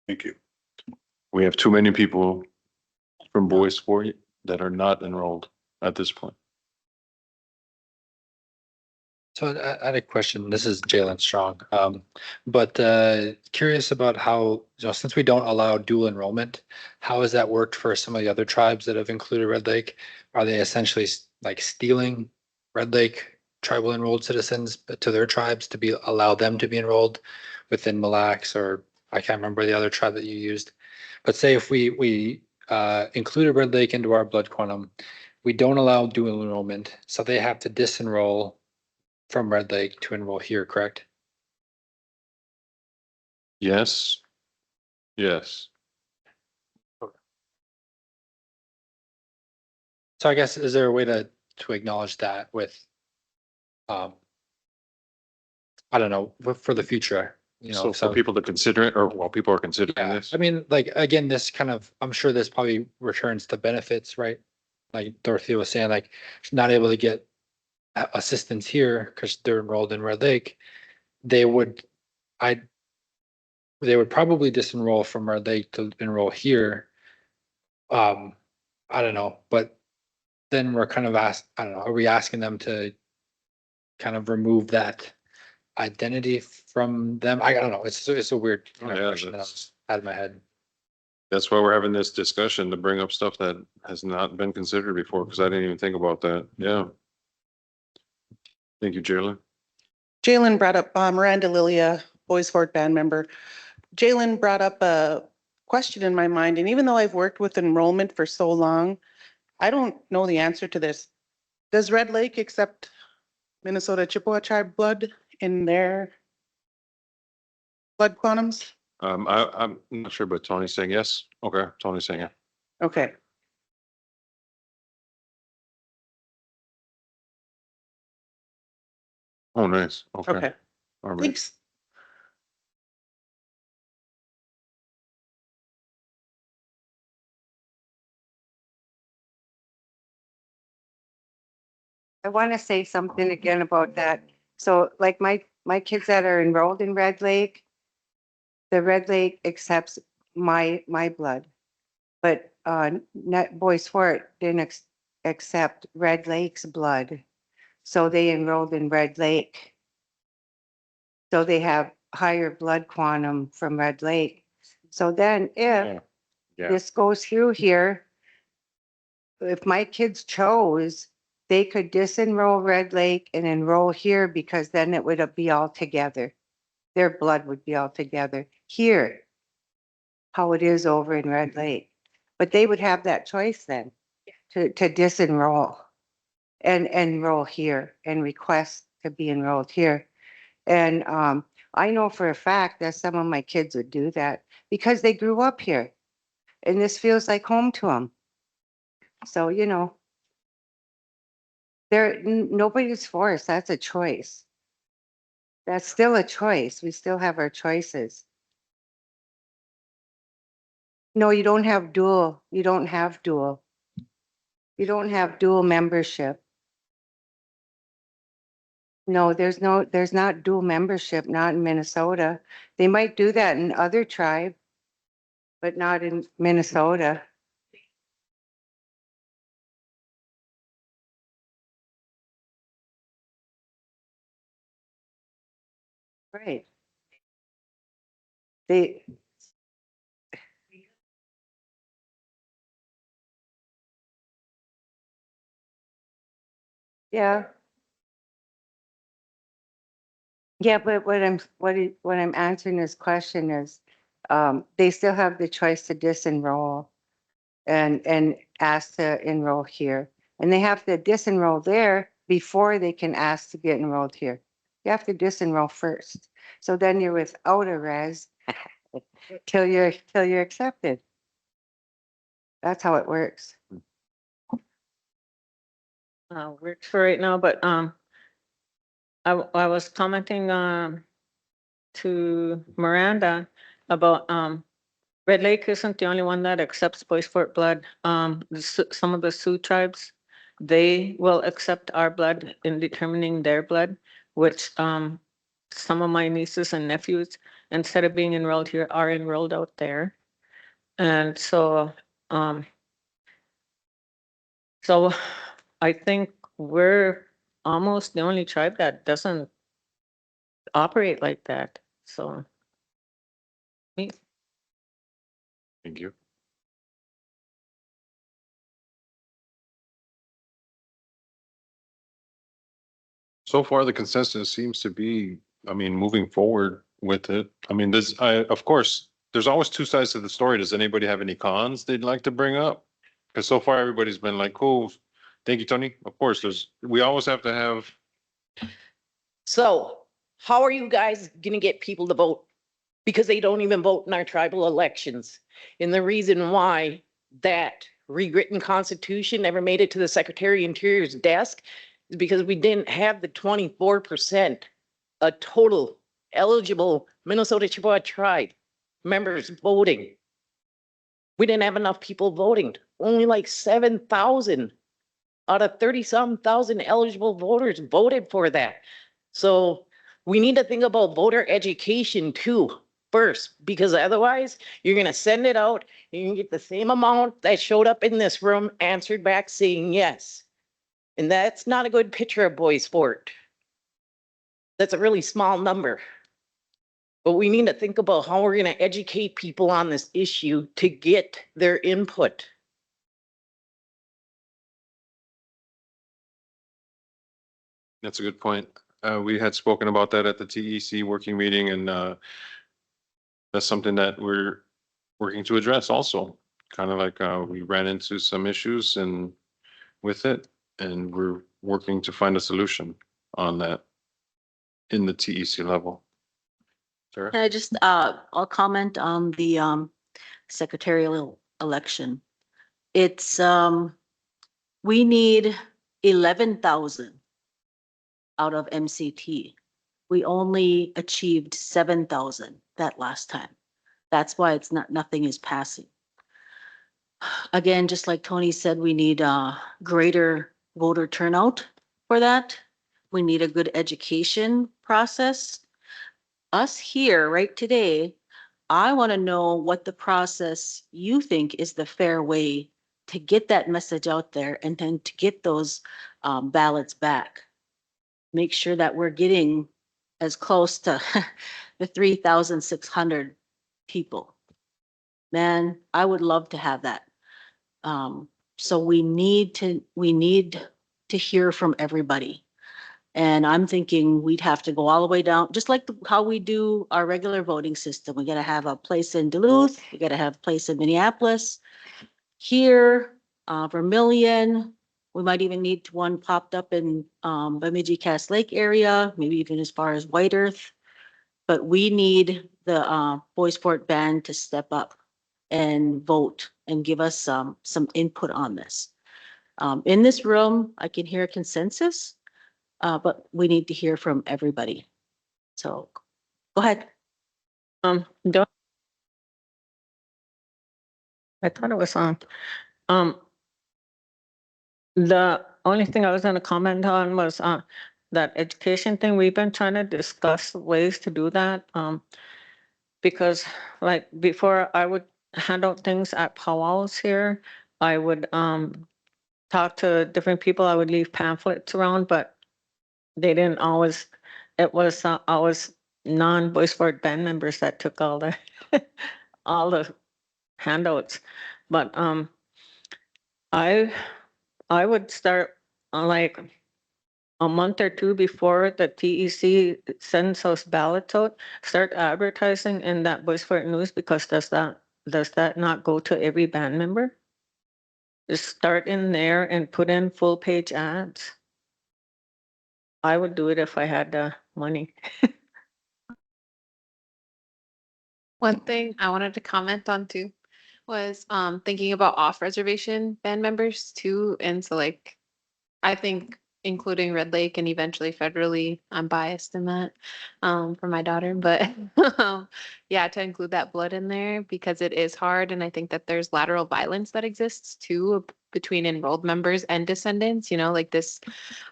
Thank you. We have too many people from Bois Forte that are not enrolled at this point. So I had a question. This is Jalen Strong. But curious about how, since we don't allow dual enrollment, how has that worked for some of the other tribes that have included Red Lake? Are they essentially like stealing Red Lake tribal enrolled citizens to their tribes to allow them to be enrolled within Mille Lacs, or I can't remember the other tribe that you used. But say if we included Red Lake into our blood quantum, we don't allow dual enrollment, so they have to disenroll from Red Lake to enroll here, correct? Yes. Yes. So I guess, is there a way to to acknowledge that with, I don't know, for the future, you know. So for people to consider it, or while people are considering Yeah, this. I mean, like, again, this kind of, I'm sure this probably returns to benefits, right? Like Dorothy was saying, like, she's not able to get assistance here because they're enrolled in Red Lake. They would, I, they would probably disenroll from Red Lake to enroll here. I don't know, but then we're kind of asked, I don't know, are we asking them to kind of remove that identity from them? I don't know. It's a weird kind of Yeah, question that I that's- had in my head. That's why we're having this discussion, to bring up stuff that has not been considered before, because I didn't even think about that. Yeah. Thank you, Jalen. Jalen brought up Miranda Lilia, Bois Forte band member. Jalen brought up a question in my mind, and even though I've worked with enrollment for so long, I don't know the answer to this. Does Red Lake accept Minnesota Chippewa tribe blood in their blood quantums? I'm not sure, but Tony's saying yes. Okay, Tony's saying yeah. Okay. Oh, nice. Okay. Okay. All right. Thanks. I want to say something again about that. So like my kids that are enrolled in Red Lake, the Red Lake accepts my blood. But not Bois Forte didn't accept Red Lake's blood. So they enrolled in Red Lake. So they have higher blood quantum from Red Lake. So then if Yeah. this goes through here, if my kids chose, they could disenroll Red Lake and enroll here because then it would be all together. Their blood would be all together here, how it is over in Red Lake. But they would have that choice then to disenroll and enroll here and request to be enrolled here. And I know for a fact that some of my kids would do that because they grew up here and this feels like home to them. So, you know, nobody's forced. That's a choice. That's still a choice. We still have our choices. No, you don't have dual. You don't have dual. You don't have dual membership. No, there's not dual membership, not in Minnesota. They might do that in other tribe, but not in Minnesota. Right. They, yeah. Yeah, but what I'm answering this question is, they still have the choice to disenroll and ask to enroll here. And they have to disenroll there before they can ask to get enrolled here. You have to disenroll first. So then you're without a res till you're accepted. That's how it works. Works for right now, but I was commenting to Miranda about Red Lake isn't the only one that accepts Bois Forte blood. Some of the Sioux tribes, they will accept our blood in determining their blood, which some of my nieces and nephews, instead of being enrolled here, are enrolled out there. And so so I think we're almost the only tribe that doesn't operate like that. So me, Thank you. So far, the consensus seems to be, I mean, moving forward with it. I mean, of course, there's always two sides to the story. Does anybody have any cons they'd like to bring up? Because so far, everybody's been like, cool. Thank you, Tony. Of course, we always have to have, So how are you guys gonna get people to vote? Because they don't even vote in our tribal elections. And the reason why that rewritten constitution never made it to the Secretary of Interior's desk is because we didn't have the 24% a total eligible Minnesota Chippewa tribe members voting. We didn't have enough people voting. Only like 7,000 out of 30-some thousand eligible voters voted for that. So we need to think about voter education too first, because otherwise you're gonna send it out and you can get the same amount that showed up in this room answered back saying yes. And that's not a good picture of Bois Forte. That's a really small number. But we need to think about how we're gonna educate people on this issue to get their input. That's a good point. We had spoken about that at the TEC working meeting, and that's something that we're working to address also. Kind of like we ran into some issues and with it, and we're working to find a solution on that in the TEC level. Sarah? Can I just, I'll comment on the secretarial election. It's, we need 11,000 out of MCT. We only achieved 7,000 that last time. That's why it's not, nothing is passing. Again, just like Tony said, we need a greater voter turnout for that. We need a good education process. Us here right today, I want to know what the process you think is the fair way to get that message out there and then to get those ballots back. Make sure that we're getting as close to the 3,600 people. Man, I would love to have that. So we need to hear from everybody. And I'm thinking we'd have to go all the way down, just like how we do our regular voting system. We gotta have a place in Duluth, we gotta have a place in Minneapolis. Here, Vermillion, we might even need one popped up in Bemidji Cass Lake area, maybe even as far as White Earth. But we need the Bois Forte band to step up and vote and give us some input on this. In this room, I can hear consensus. But we need to hear from everybody. So go ahead. Don't. I thought it was on. The only thing I was gonna comment on was that education thing. We've been trying to discuss ways to do that. Because like before I would hand out things at powwows here, I would talk to different people. I would leave pamphlets around, but they didn't always, it was always non-Bois Forte band members that took all the all the handouts. But I would start like a month or two before the TEC sends those ballots out, start advertising in that Bois Forte News, because does that not go to every band member? Just start in there and put in full page ads. I would do it if I had the money. One thing I wanted to comment on too was thinking about off reservation band members too. And so like I think including Red Lake and eventually federally, I'm biased in that for my daughter, but yeah, to include that blood in there because it is hard. And I think that there's lateral violence that exists too between enrolled members and descendants, you know, like this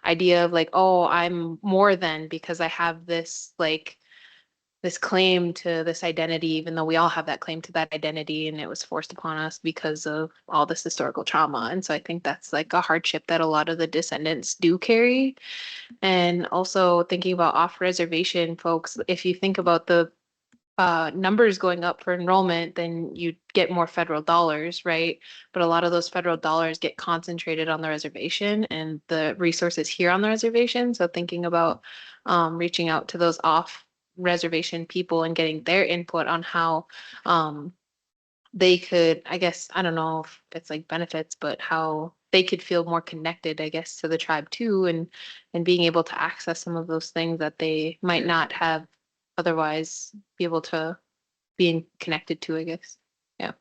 idea of like, oh, I'm more than because I have this like this claim to this identity, even though we all have that claim to that identity and it was forced upon us because of all this historical trauma. And so I think that's like a hardship that a lot of the descendants do carry. And also thinking about off reservation folks, if you think about the numbers going up for enrollment, then you get more federal dollars, right? But a lot of those federal dollars get concentrated on the reservation and the resources here on the reservation. So thinking about reaching out to those off reservation people and getting their input on how they could, I guess, I don't know if it's like benefits, but how they could feel more connected, I guess, to the tribe too, and being able to access some of those things that they might not have otherwise be able to be connected to, I guess. Yeah.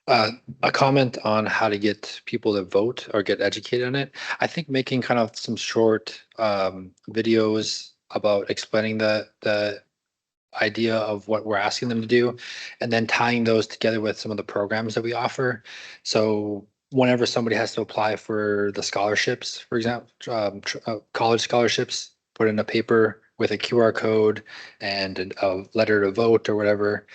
A comment on how to get people to vote or get educated on it. I think making kind of some short videos about explaining the idea of what we're asking them to do, and then tying those together with some of the programs that we offer. So whenever somebody has to apply for the scholarships, for example, college scholarships, put in a paper with a QR code and a letter to vote or whatever.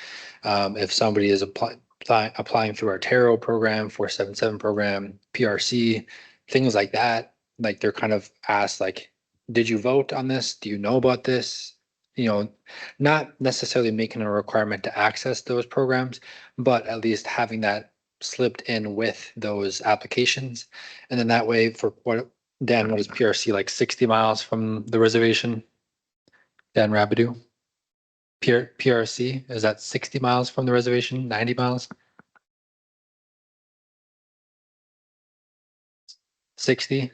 If somebody is applying through our tarot program, 477 program, PRC, things like that, like they're kind of asked like, did you vote on this? Do you know about this? You know, not necessarily making a requirement to access those programs, but at least having that slipped in with those applications. And then that way for what, Dan, what is PRC, like 60 miles from the reservation? Dan Rabideau? PRC, is that 60 miles from the reservation, 90 miles? 60?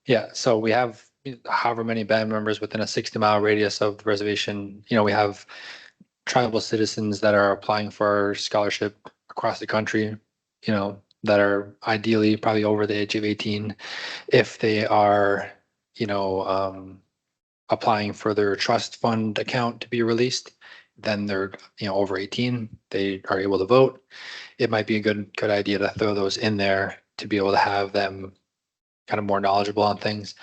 Yeah, so we have however many band members within a 60-mile radius of the reservation. You know, we have tribal citizens that are applying for our scholarship across the country, you know, that are ideally probably over the age of 18. If they are, you know, applying for their trust fund account to be released, then they're, you know, over 18, they are able to vote. It might be a good idea to throw those in there to be able to have them kind of more knowledgeable on things.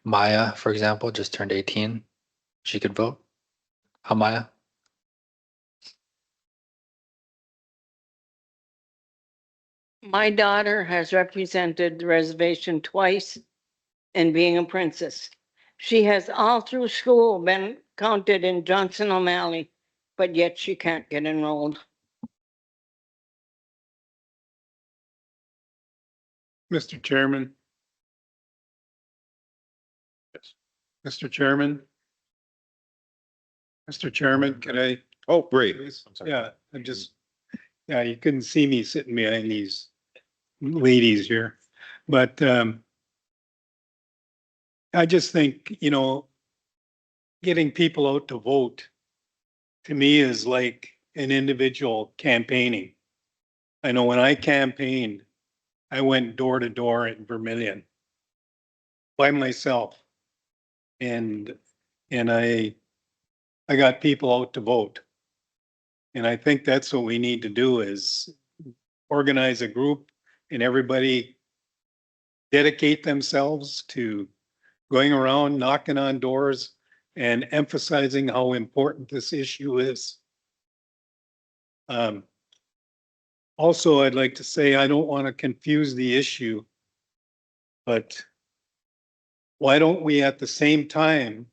Maya, for example, just turned 18. She could vote. How, Maya? My daughter has represented the reservation twice in being a princess. She has all through school been counted in Johnson O'Malley, but yet she can't get enrolled. Mr. Chairman. Mr. Chairman. Mr. Chairman, can I? Oh, great. Yeah, yeah, you couldn't see me sitting behind these ladies here, but I just think, you know, getting people out to vote to me is like an individual campaigning. I know when I campaigned, I went door to door in Vermilion by myself. And I got people out to vote. And I think that's what we need to do is organize a group and everybody dedicate themselves to going around, knocking on doors and emphasizing how important this issue is. Also, I'd like to say, I don't want to confuse the issue, but why don't we at the same time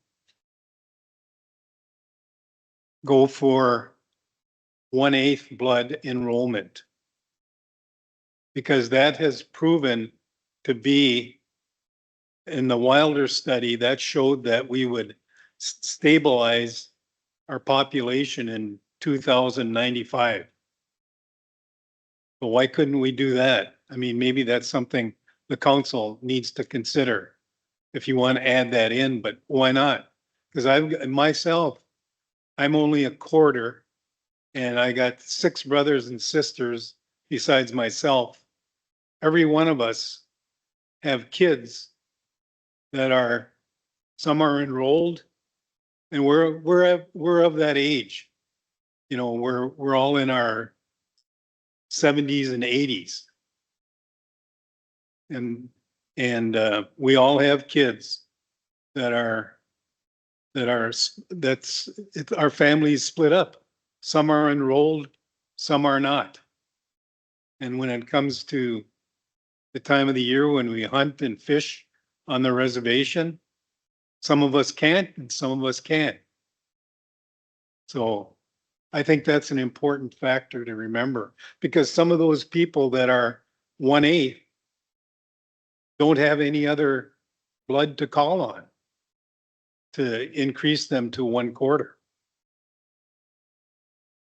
go for 1/8 blood enrollment? Because that has proven to be, in the Wilder study, that showed that we would stabilize our population in 2095. But why couldn't we do that? I mean, maybe that's something the council needs to consider if you want to add that in, but why not? Because I'm only a quarter and I got 6 brothers and sisters besides myself. Every one of us have kids that are, some are enrolled and we're of that age. You know, we're all in our 70s and 80s. And we all have kids that our families split up. Some are enrolled, some are not. And when it comes to the time of the year when we hunt and fish on the reservation, some of us can't and some of us can. So I think that's an important factor to remember, because some of those people that are 1/8 don't have any other blood to call on to increase them to 1/4.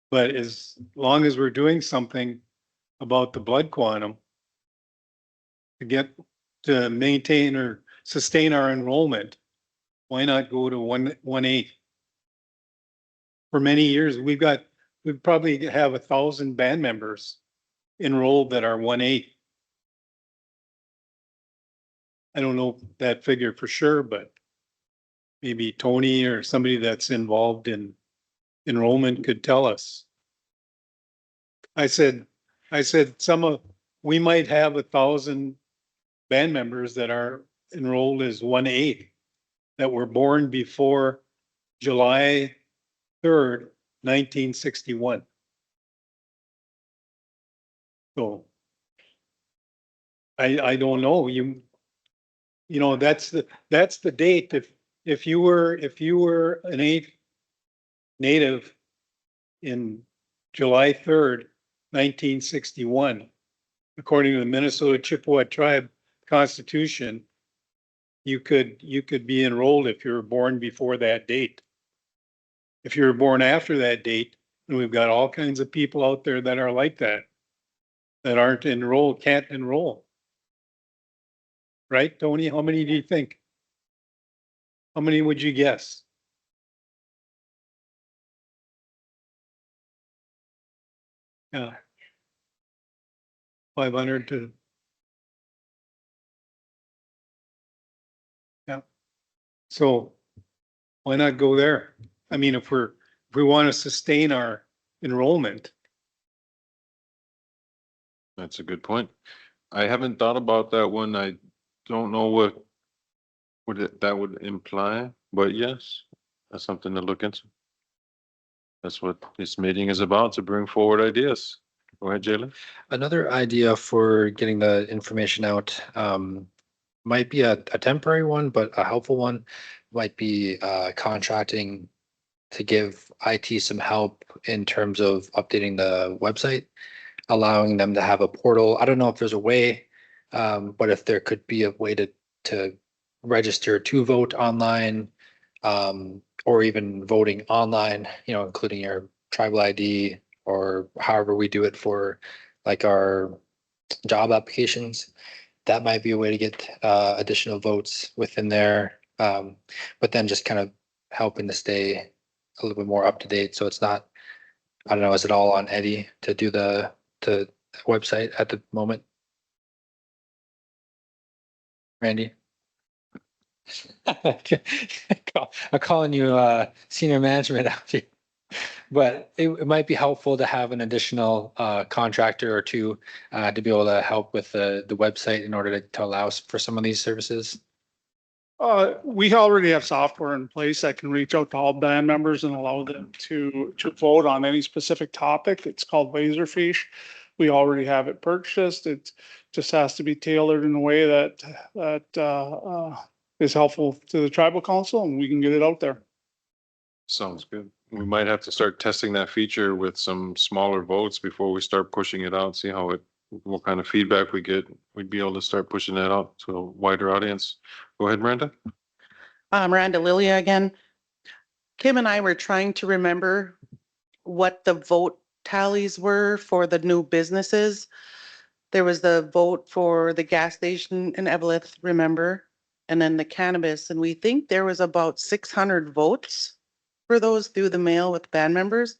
But as long as we're doing something about the blood quantum to maintain or sustain our enrollment, why not go to 1/8? For many years, we probably have 1,000 band members enrolled that are 1/8. I don't know that figure for sure, but maybe Tony or somebody that's involved in enrollment could tell us. I said we might have 1,000 band members that are enrolled as 1/8 that were born before July 3rd, 1961. So I don't know, you know, that's the date. If you were an 8th native in July 3rd, 1961, according to the Minnesota Chippewa Tribe Constitution, you could be enrolled if you were born before that date. If you were born after that date, and we've got all kinds of people out there that are like that aren't enrolled, can't enroll. Right, Tony? How many do you think? How many would you guess? Yeah. 500 to. Yeah. So why not go there? I mean, if we want to sustain our enrollment. That's a good point. I haven't thought about that one. I don't know what that would imply, but yes, that's something to look into. That's what this meeting is about, to bring forward ideas. Go ahead, Jalen. Another idea for getting the information out, might be a temporary one, but a helpful one might be contracting to give IT some help in terms of updating the website, allowing them to have a portal. I don't know if there's a way, but if there could be a way to register to vote online, or even voting online, you know, including your tribal ID or however we do it for like our job applications. That might be a way to get additional votes within there. But then just kind of helping to stay a little bit more up to date. So it's not, I don't know, is it all on Eddie to do the website at the moment? Randy? I'm calling you senior management out here. But it might be helpful to have an additional contractor or two to be able to help with the website in order to allow for some of these services. We already have software in place that can reach out to all band members and allow them to vote on any specific topic. It's called Laserfish. We already have it purchased. It just has to be tailored in a way that is helpful to the tribal council, and we can get it out there. Sounds good. We might have to start testing that feature with some smaller votes before we start pushing it out, see what kind of feedback we get. We'd be able to start pushing that out to a wider audience. Go ahead, Miranda. Miranda Lilia again. Kim and I were trying to remember what the vote tallies were for the new businesses. There was the vote for the gas station in Eveleth, remember? And then the cannabis, and we think there was about 600 votes for those through the mail with band members.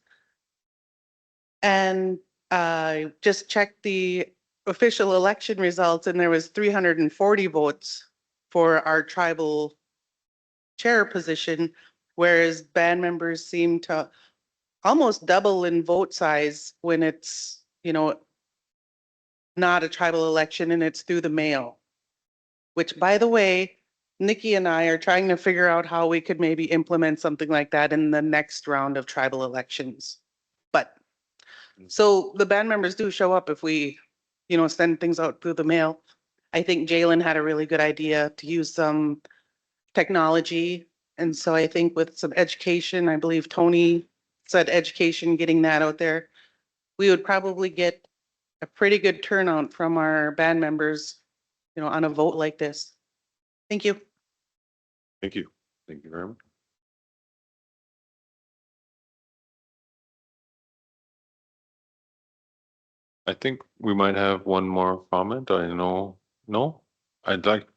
And I just checked the official election results, and there was 340 votes for our tribal chair position, whereas band members seem to almost double in vote size when it's, you know, not a tribal election and it's through the mail. Which, by the way, Nikki and I are trying to figure out how we could maybe implement something like that in the next round of tribal elections. But, so the band members do show up if we, you know, send things out through the mail. I think Jalen had a really good idea to use some technology. And so I think with some education, I believe Tony said education, getting that out there, we would probably get a pretty good turnout from our band members, you know, on a vote like this. Thank you. Thank you. Thank you very much. I think we might have one more comment. I know, no? I'd like,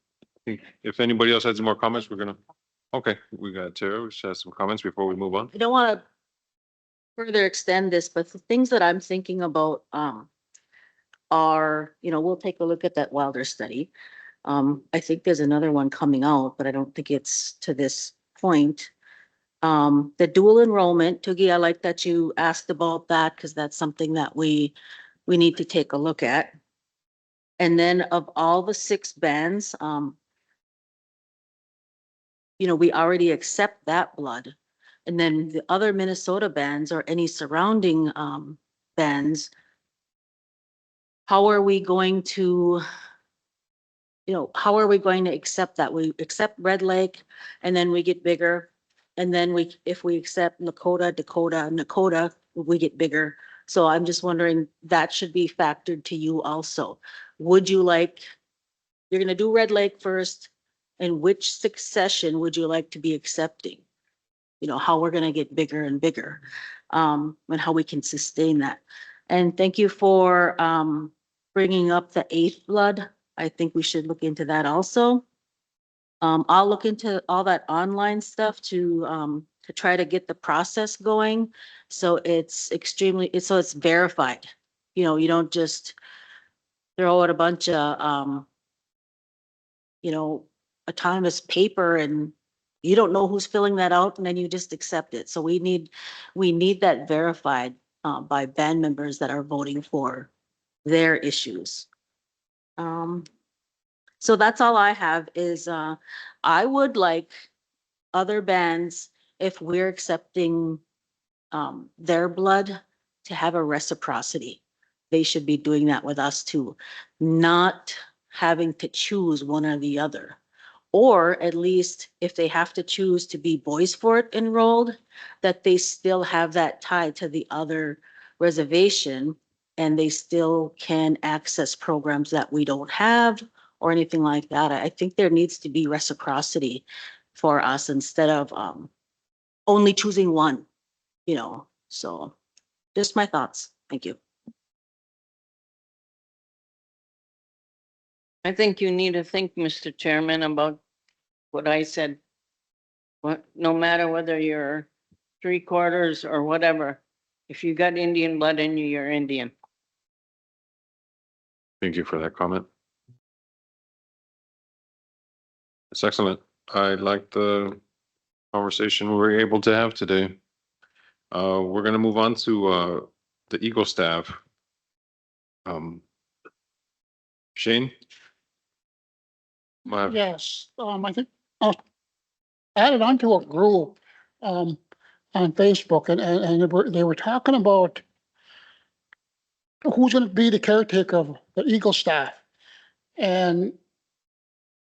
if anybody else has more comments, we're gonna, okay, we got Tara, which has some comments before we move on. I don't want to further extend this, but the things that I'm thinking about, are, we'll take a look at that Wilder study. I think there's another one coming out, but I don't think it's to this point. The dual enrollment, Toogie, I like that you asked about that because that's something that we need to take a look at. And then of all the 6 bands, we already accept that blood. And then the other Minnesota bands or any surrounding bands, how are we going to, how are we going to accept that? We accept Red Lake and then we get bigger. And then if we accept Nakota, we get bigger. So I'm just wondering, that should be factored to you also. Would you like, you're gonna do Red Lake first, and which succession would you like to be accepting? How we're gonna get bigger and bigger, and how we can sustain that. And thank you for bringing up the 8th blood. I think we should look into that also. I'll look into all that online stuff to try to get the process going. So it's so it's verified. You don't just throw out a bunch of, autonomous paper and you don't know who's filling that out and then you just accept it. So we need that verified by band members that are voting for their issues. So that's all I have is I would like other bands, if we're accepting their blood, to have a reciprocity. They should be doing that with us too, not having to choose one or the other. Or at least if they have to choose to be Bois Forte enrolled, that they still have that tie to the other reservation and they still can access programs that we don't have or anything like that. I think there needs to be reciprocity for us instead of only choosing one, so just my thoughts. Thank you. I think you need to think, Mr. Chairman, about what I said. No matter whether you're 3/4 or whatever, if you got Indian blood in you, you're Indian. Thank you for that comment. It's excellent. I like the conversation we were able to have today. We're gonna move on to the Eagle staff. Shane? Yes, I think, added onto a group, on Facebook and they were talking about who's gonna be the caretaker of the Eagle staff. And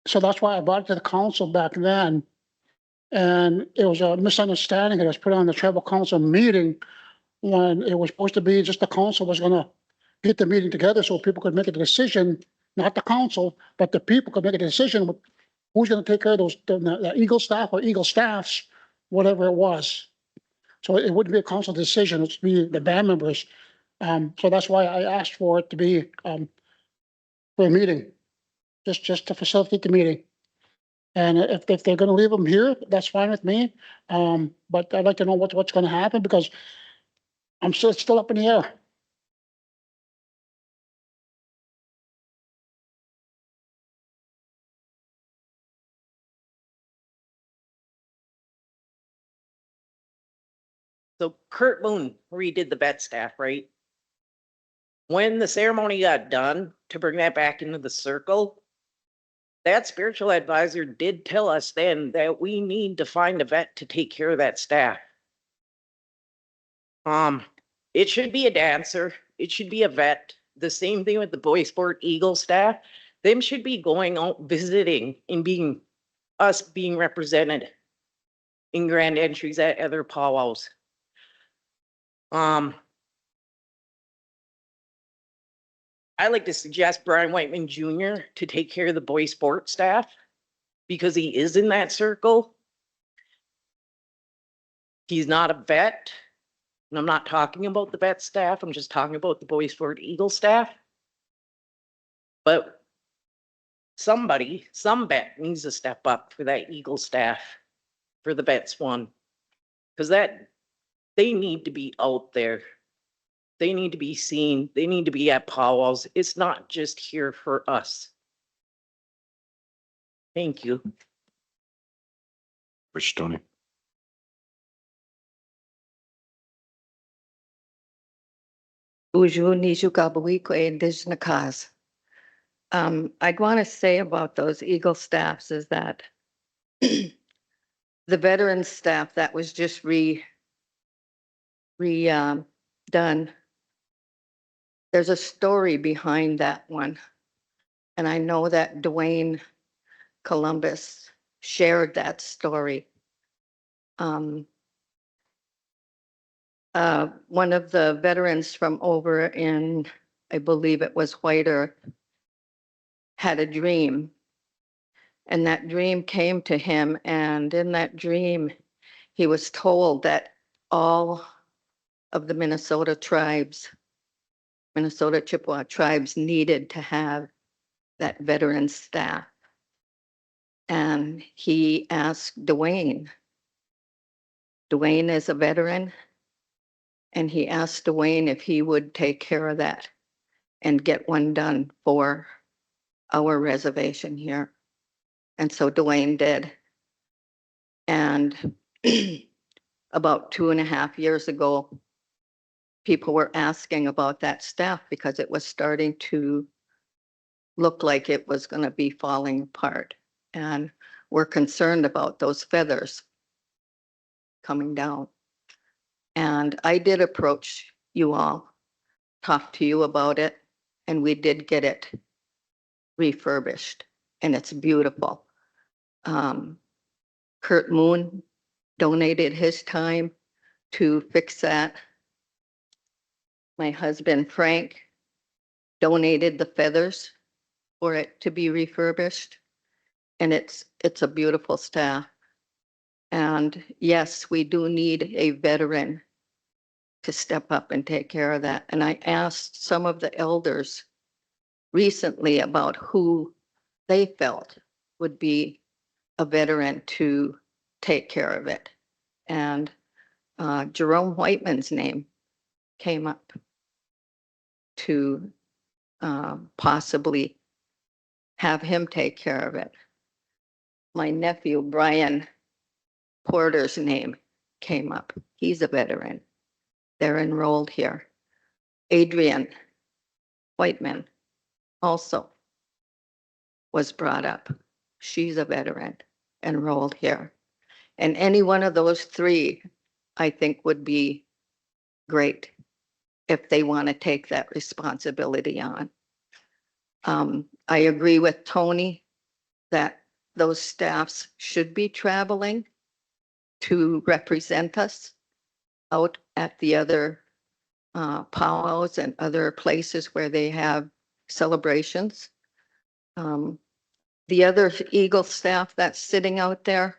so that's why I brought it to the council back then. And it was a misunderstanding. It was put on the tribal council meeting when it was supposed to be just the council was gonna get the meeting together so people could make a decision, not the council, but the people could make a decision with who's gonna take care of those, the Eagle staff or Eagle staffs, whatever it was. So it wouldn't be a council decision, it'd be the band members. So that's why I asked for it to be, for a meeting, just to facilitate the meeting. And if they're gonna leave them here, that's fine with me. But I'd like to know what's gonna happen because it's still up in the air. So Kurt Moon redid the vet staff, right? When the ceremony got done to bring that back into the circle, that spiritual advisor did tell us then that we need to find a vet to take care of that staff. It should be a dancer. It should be a vet. The same thing with the Bois Forte Eagle staff. Them should be going out visiting and being represented in grand entries at other powwows. I'd like to suggest Brian Whiteman Jr. to take care of the Bois Forte staff because he is in that circle. He's not a vet. And I'm not talking about the vet staff. I'm just talking about the Bois Forte Eagle staff. But some vet needs to step up for that Eagle staff, for the vets one. Because they need to be out there. They need to be seen. They need to be at powwows. It's not just here for us. Thank you. Rich Tony. Uju Nishu Kabawikwe Indigenous cause. I'd want to say about those Eagle staffs is that the veteran staff that was just done. There's a story behind that one. And I know that Dwayne Columbus shared that story. One of the veterans from over in, I believe it was White Earth, had a dream. And that dream came to him, and in that dream, he was told that all of the Minnesota tribes, Minnesota Chippewa tribes, needed to have that veteran staff. And he asked Dwayne. Dwayne is a veteran. And he asked Dwayne if he would take care of that and get one done for our reservation here. And so Dwayne did. And about 2.5 years ago, people were asking about that staff because it was starting to look like it was going to be falling apart. And we're concerned about those feathers coming down. And I did approach you all, talk to you about it, and we did get it refurbished, and it's beautiful. Kurt Moon donated his time to fix that. My husband Frank donated the feathers for it to be refurbished, and it's a beautiful staff. And yes, we do need a veteran to step up and take care of that. And I asked some of the elders recently about who they felt would be a veteran to take care of it. And Jerome Whiteman's name came up to possibly have him take care of it. My nephew, Brian Porter's name came up. He's a veteran. They're enrolled here. Adrian Whiteman also was brought up. She's a veteran enrolled here. And any one of those three, I think, would be great if they want to take that responsibility on. I agree with Tony that those staffs should be traveling to represent us out at the other powwows and other places where they have celebrations. The other Eagle staff that's sitting out there,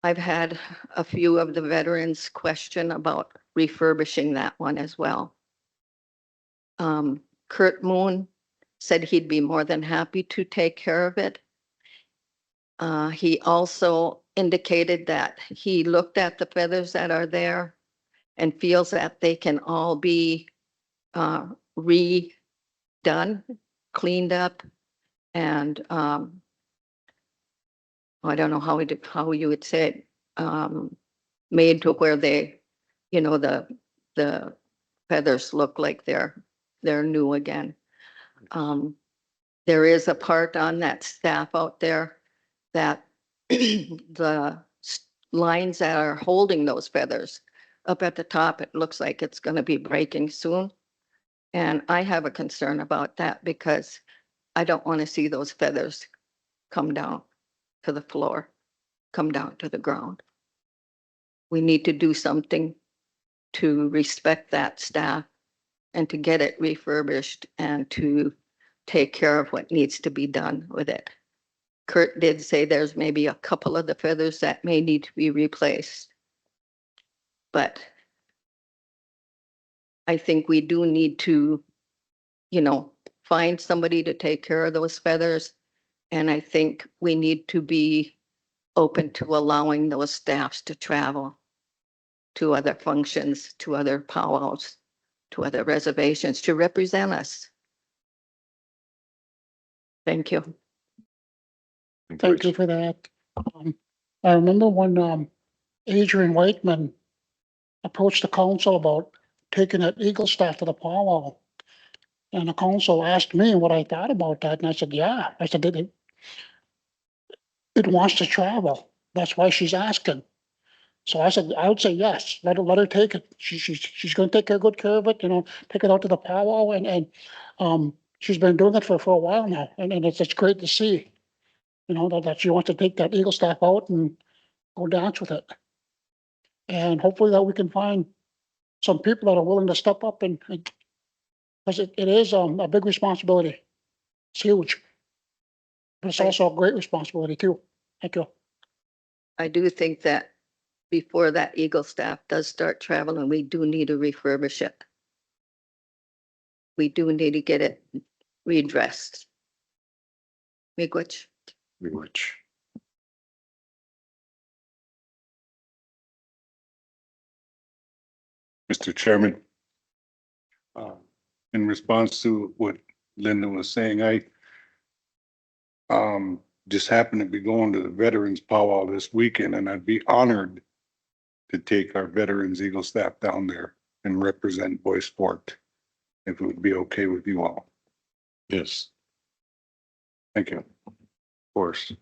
I've had a few of the veterans question about refurbishing that one as well. Kurt Moon said he'd be more than happy to take care of it. He also indicated that he looked at the feathers that are there and feels that they can all be redone, cleaned up, and I don't know how you would say it, made to where they, the feathers look like they're new again. There is a part on that staff out there that the lines that are holding those feathers up at the top, it looks like it's going to be breaking soon. And I have a concern about that because I don't want to see those feathers come down to the floor, come down to the ground. We need to do something to respect that staff and to get it refurbished and to take care of what needs to be done with it. Kurt did say there's maybe a couple of the feathers that may need to be replaced. But I think we do need to, find somebody to take care of those feathers. And I think we need to be open to allowing those staffs to travel to other functions, to other powwows, to other reservations to represent us. Thank you. Thank you for that. I remember when, Adrian Waitman approached the council about taking that Eagle staff to the powwow. And the council asked me what I thought about that, and I said, yeah. I said, it wants to travel. That's why she's asking. So I said, I would say yes, let her take it. She's gonna take good care of it, take it out to the powwow she's been doing it for a while now, and it's great to see. That she wants to take that Eagle staff out and go dance with it. And hopefully that we can find some people that are willing to step up because it is a big responsibility. It's huge. But it's also a great responsibility too. Thank you. I do think that before that Eagle staff does start traveling, we do need to refurbish it. We do need to get it redressed. Miigwech. Which, Mr. Chairman. In response to what Linda was saying, I just happened to be going to the Veterans Powwow this weekend, and I'd be honored to take our Veterans Eagle staff down there and represent Bois Forte, if it would be okay with you all. yes, Thank you. of course.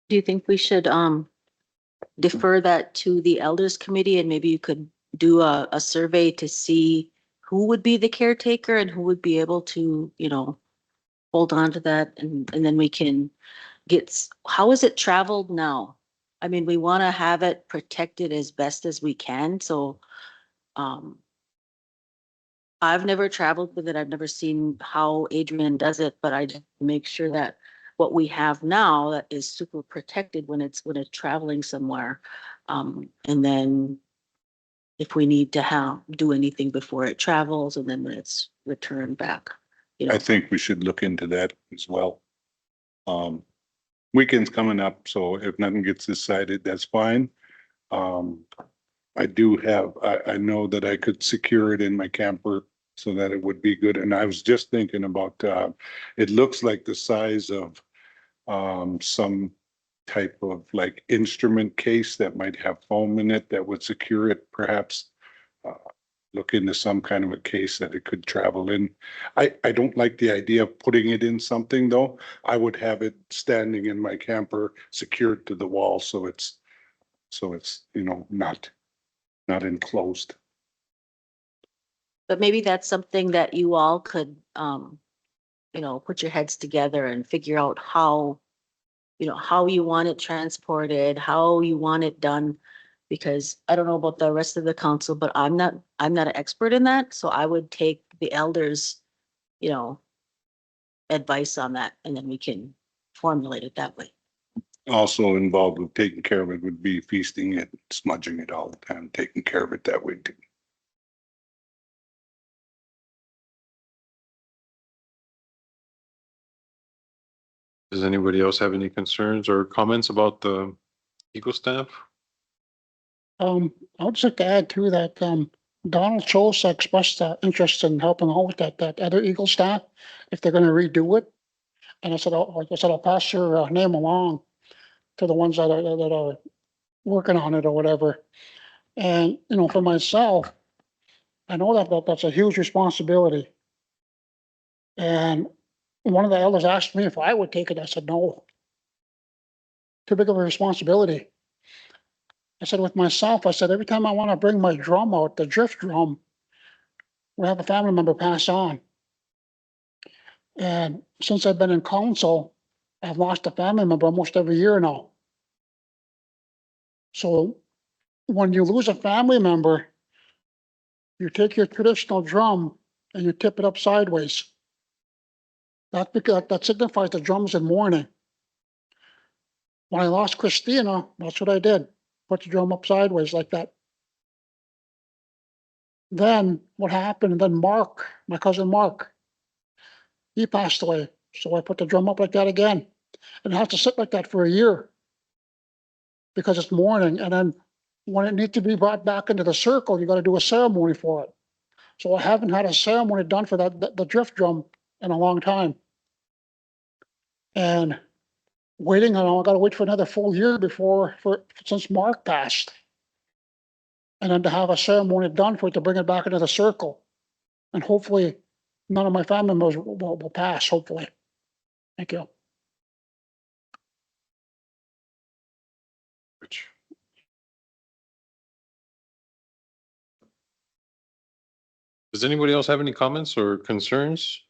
Do you think we should defer that to the elders committee and maybe you could do a survey to see who would be the caretaker and who would be able to, hold on to that and then we can how is it traveled now? I mean, we want to have it protected as best as we can, so I've never traveled with it. I've never seen how Adrian does it, but I just make sure that what we have now that is super protected when it's traveling somewhere. And then if we need to do anything before it travels and then when it's returned back, I think we should look into that as well. Weekend's coming up, so if nothing gets decided, that's fine. I know that I could secure it in my camper so that it would be good. And I was just thinking about, it looks like the size of some type of like instrument case that might have foam in it that would secure it, perhaps. Look into some kind of a case that it could travel in. I don't like the idea of putting it in something though. I would have it standing in my camper secured to the wall so it's not enclosed. but maybe that's something that you all could, put your heads together and figure out how you want it transported, how you want it done. Because I don't know about the rest of the council, but I'm not an expert in that, so I would take the elders, advice on that, and then we can formulate it that way. Also involved with taking care of it would be feasting it, smudging it all the time, taking care of it that way too. Does anybody else have any concerns or comments about the Eagle staff? I would just like to add too that, Donald Scholes expressed interest in helping out with that other Eagle staff, if they're gonna redo it. And I said, I'll pass your name along to the ones that are working on it or whatever. And, for myself, I know that's a huge responsibility. And one of the elders asked me if I would take it. I said, no. Too big of a responsibility. I said, with myself, I said, every time I want to bring my drum out, the drift drum, we have a family member pass on. And since I've been in council, I've lost a family member almost every year now. So when you lose a family member, you take your traditional drum and you tip it up sideways. That signifies the drum's in mourning. When I lost Christina, that's what I did. Put the drum up sideways like that. Then what happened? And then Mark, my cousin Mark, he passed away. So I put the drum up like that again. And it has to sit like that for a year because it's mourning. And then when it needs to be brought back into the circle, you got to do a ceremony for it. So I haven't had a ceremony done for the drift drum in a long time. And waiting, I got to wait for another full year since Mark passed. And then to have a ceremony done for it to bring it back into the circle. And hopefully none of my family members will pass, hopefully. Thank you. Rich. Does anybody else have any comments or concerns?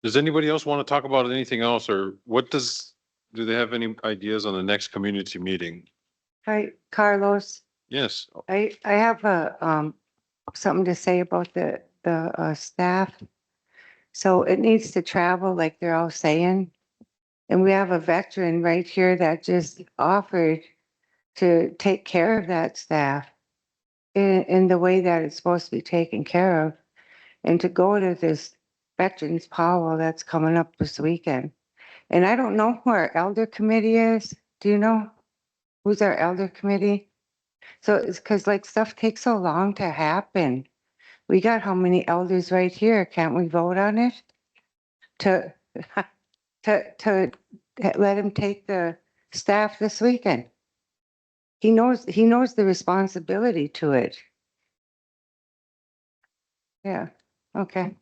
Does anybody else want to talk about anything else, or do they have any ideas on the next community meeting? Hi, Carlos. Yes. I have something to say about the staff. So it needs to travel like they're all saying. And we have a veteran right here that just offered to take care of that staff in the way that it's supposed to be taken care of. And to go to this Veterans Powwow that's coming up this weekend. And I don't know who our elder committee is. Do you know who's our elder committee? So it's because like stuff takes so long to happen. We got how many elders right here? Can't we vote on it? To let him take the staff this weekend. He knows the responsibility to it. Yeah, okay.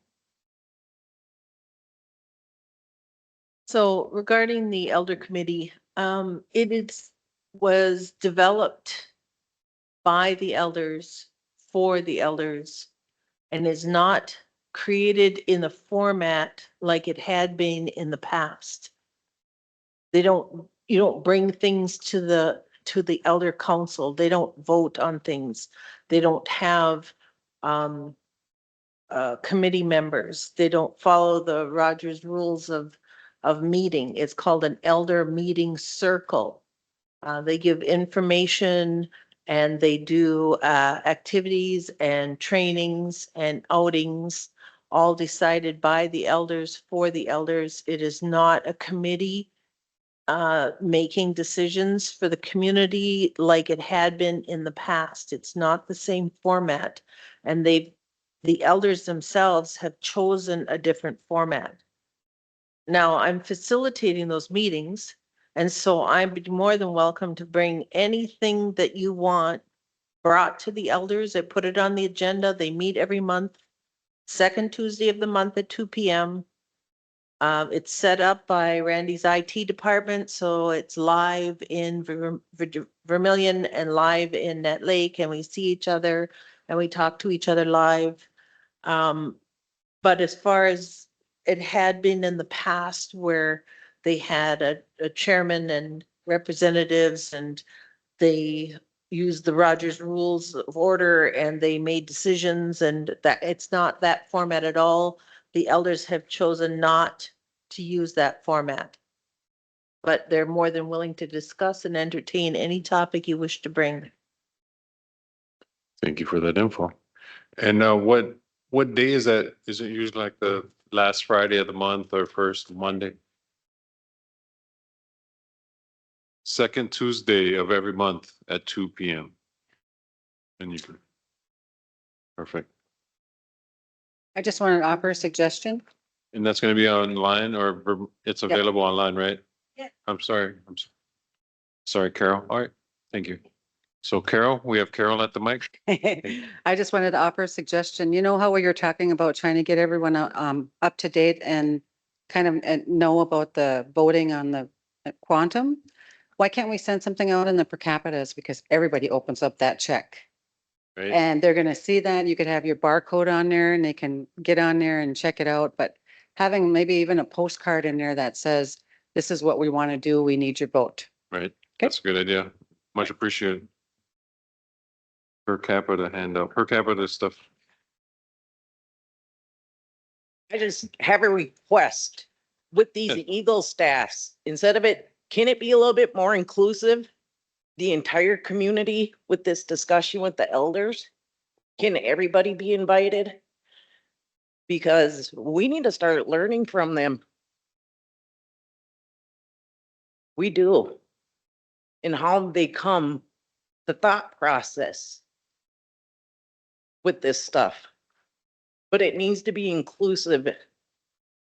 So regarding the elder committee, was developed by the elders, for the elders, and is not created in the format like it had been in the past. You don't bring things to the elder council. They don't vote on things. They don't have committee members. They don't follow the Rogers rules of meeting. It's called an elder meeting circle. They give information and they do activities and trainings and outings, all decided by the elders for the elders. It is not a committee making decisions for the community like it had been in the past. It's not the same format. And the elders themselves have chosen a different format. Now I'm facilitating those meetings. And so I'm more than welcome to bring anything that you want brought to the elders. I put it on the agenda. They meet every month, second Tuesday of the month at 2 p.m. It's set up by Randy's IT department, so it's live in Vermilion and live in Net Lake, and we see each other and we talk to each other live. But as far as it had been in the past where they had a chairman and representatives and they used the Rogers Rules of Order and they made decisions, and that it's not that format at all. The elders have chosen not to use that format. But they're more than willing to discuss and entertain any topic you wish to bring. Thank you for that info. And what day is that? Is it usually like the last Friday of the month or first Monday? Second Tuesday of every month at 2 p.m. And you can. Perfect. I just wanted to offer a suggestion. And that's going to be online or it's Yep. available online, right? Yeah. I'm sorry. Sorry, Carol. All right. Thank you. So Carol, we have Carol at the mic. I just wanted to offer a suggestion. You know how we were talking about trying to get everyone up to date and kind of know about the voting on the quantum? Why can't we send something out in the per capitas? Because everybody opens up that check. Right? And they're gonna see that. You could have your barcode on there and they can get on there and check it out. But having maybe even a postcard in there that says, this is what we want to do. We need your vote. Right. That's a good idea. Much appreciated. Per capita handout, per capita stuff. I just have a request with these Yeah. Eagle staffs, instead of it, can it be a little bit more inclusive? The entire community with this discussion with the elders? Can everybody be invited? Because we need to start learning from them. We do. And how they come, the thought process with this stuff. But it needs to be inclusive.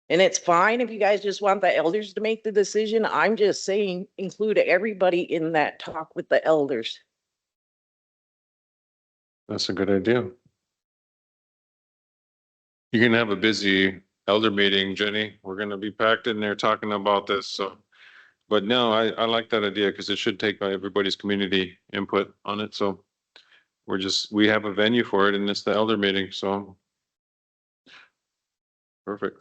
And it's fine if you guys just want the elders to make the decision. I'm just saying, include everybody in that talk with the elders. That's a good idea. You can have a busy elder meeting, Jenny. We're gonna be packed in there talking about this, so. But no, I like that idea because it should take everybody's community input on it, so. We have a venue for it and it's the elder meeting, so. Perfect.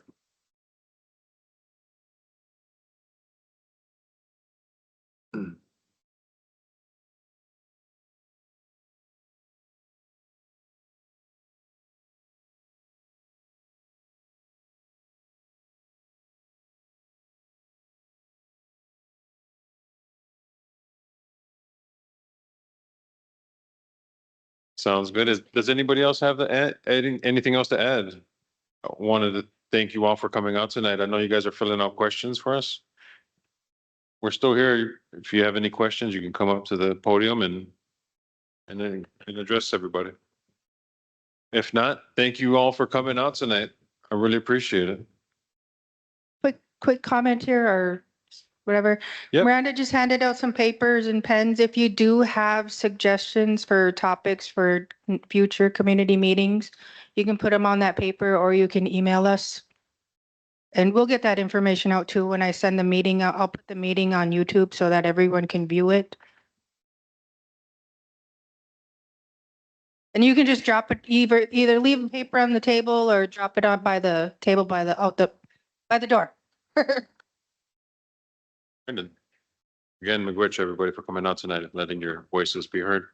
Sounds good. Does anybody else have anything else to add? I wanted to thank you all for coming out tonight. I know you guys are filling out questions for us. We're still here. If you have any questions, you can come up to the podium and then address everybody. If not, thank you all for coming out tonight. I really appreciate it. Quick comment here or whatever. Yep. Miranda just handed out some papers and pens. If you do have suggestions for topics for future community meetings, you can put them on that paper or you can email us. And we'll get that information out too. When I send the meeting, I'll put the meeting on YouTube so that everyone can view it. And you can just drop it, either leave a paper on the table or drop it on by the table by the door. Again, miigwech everybody for coming out tonight and letting your voices be heard.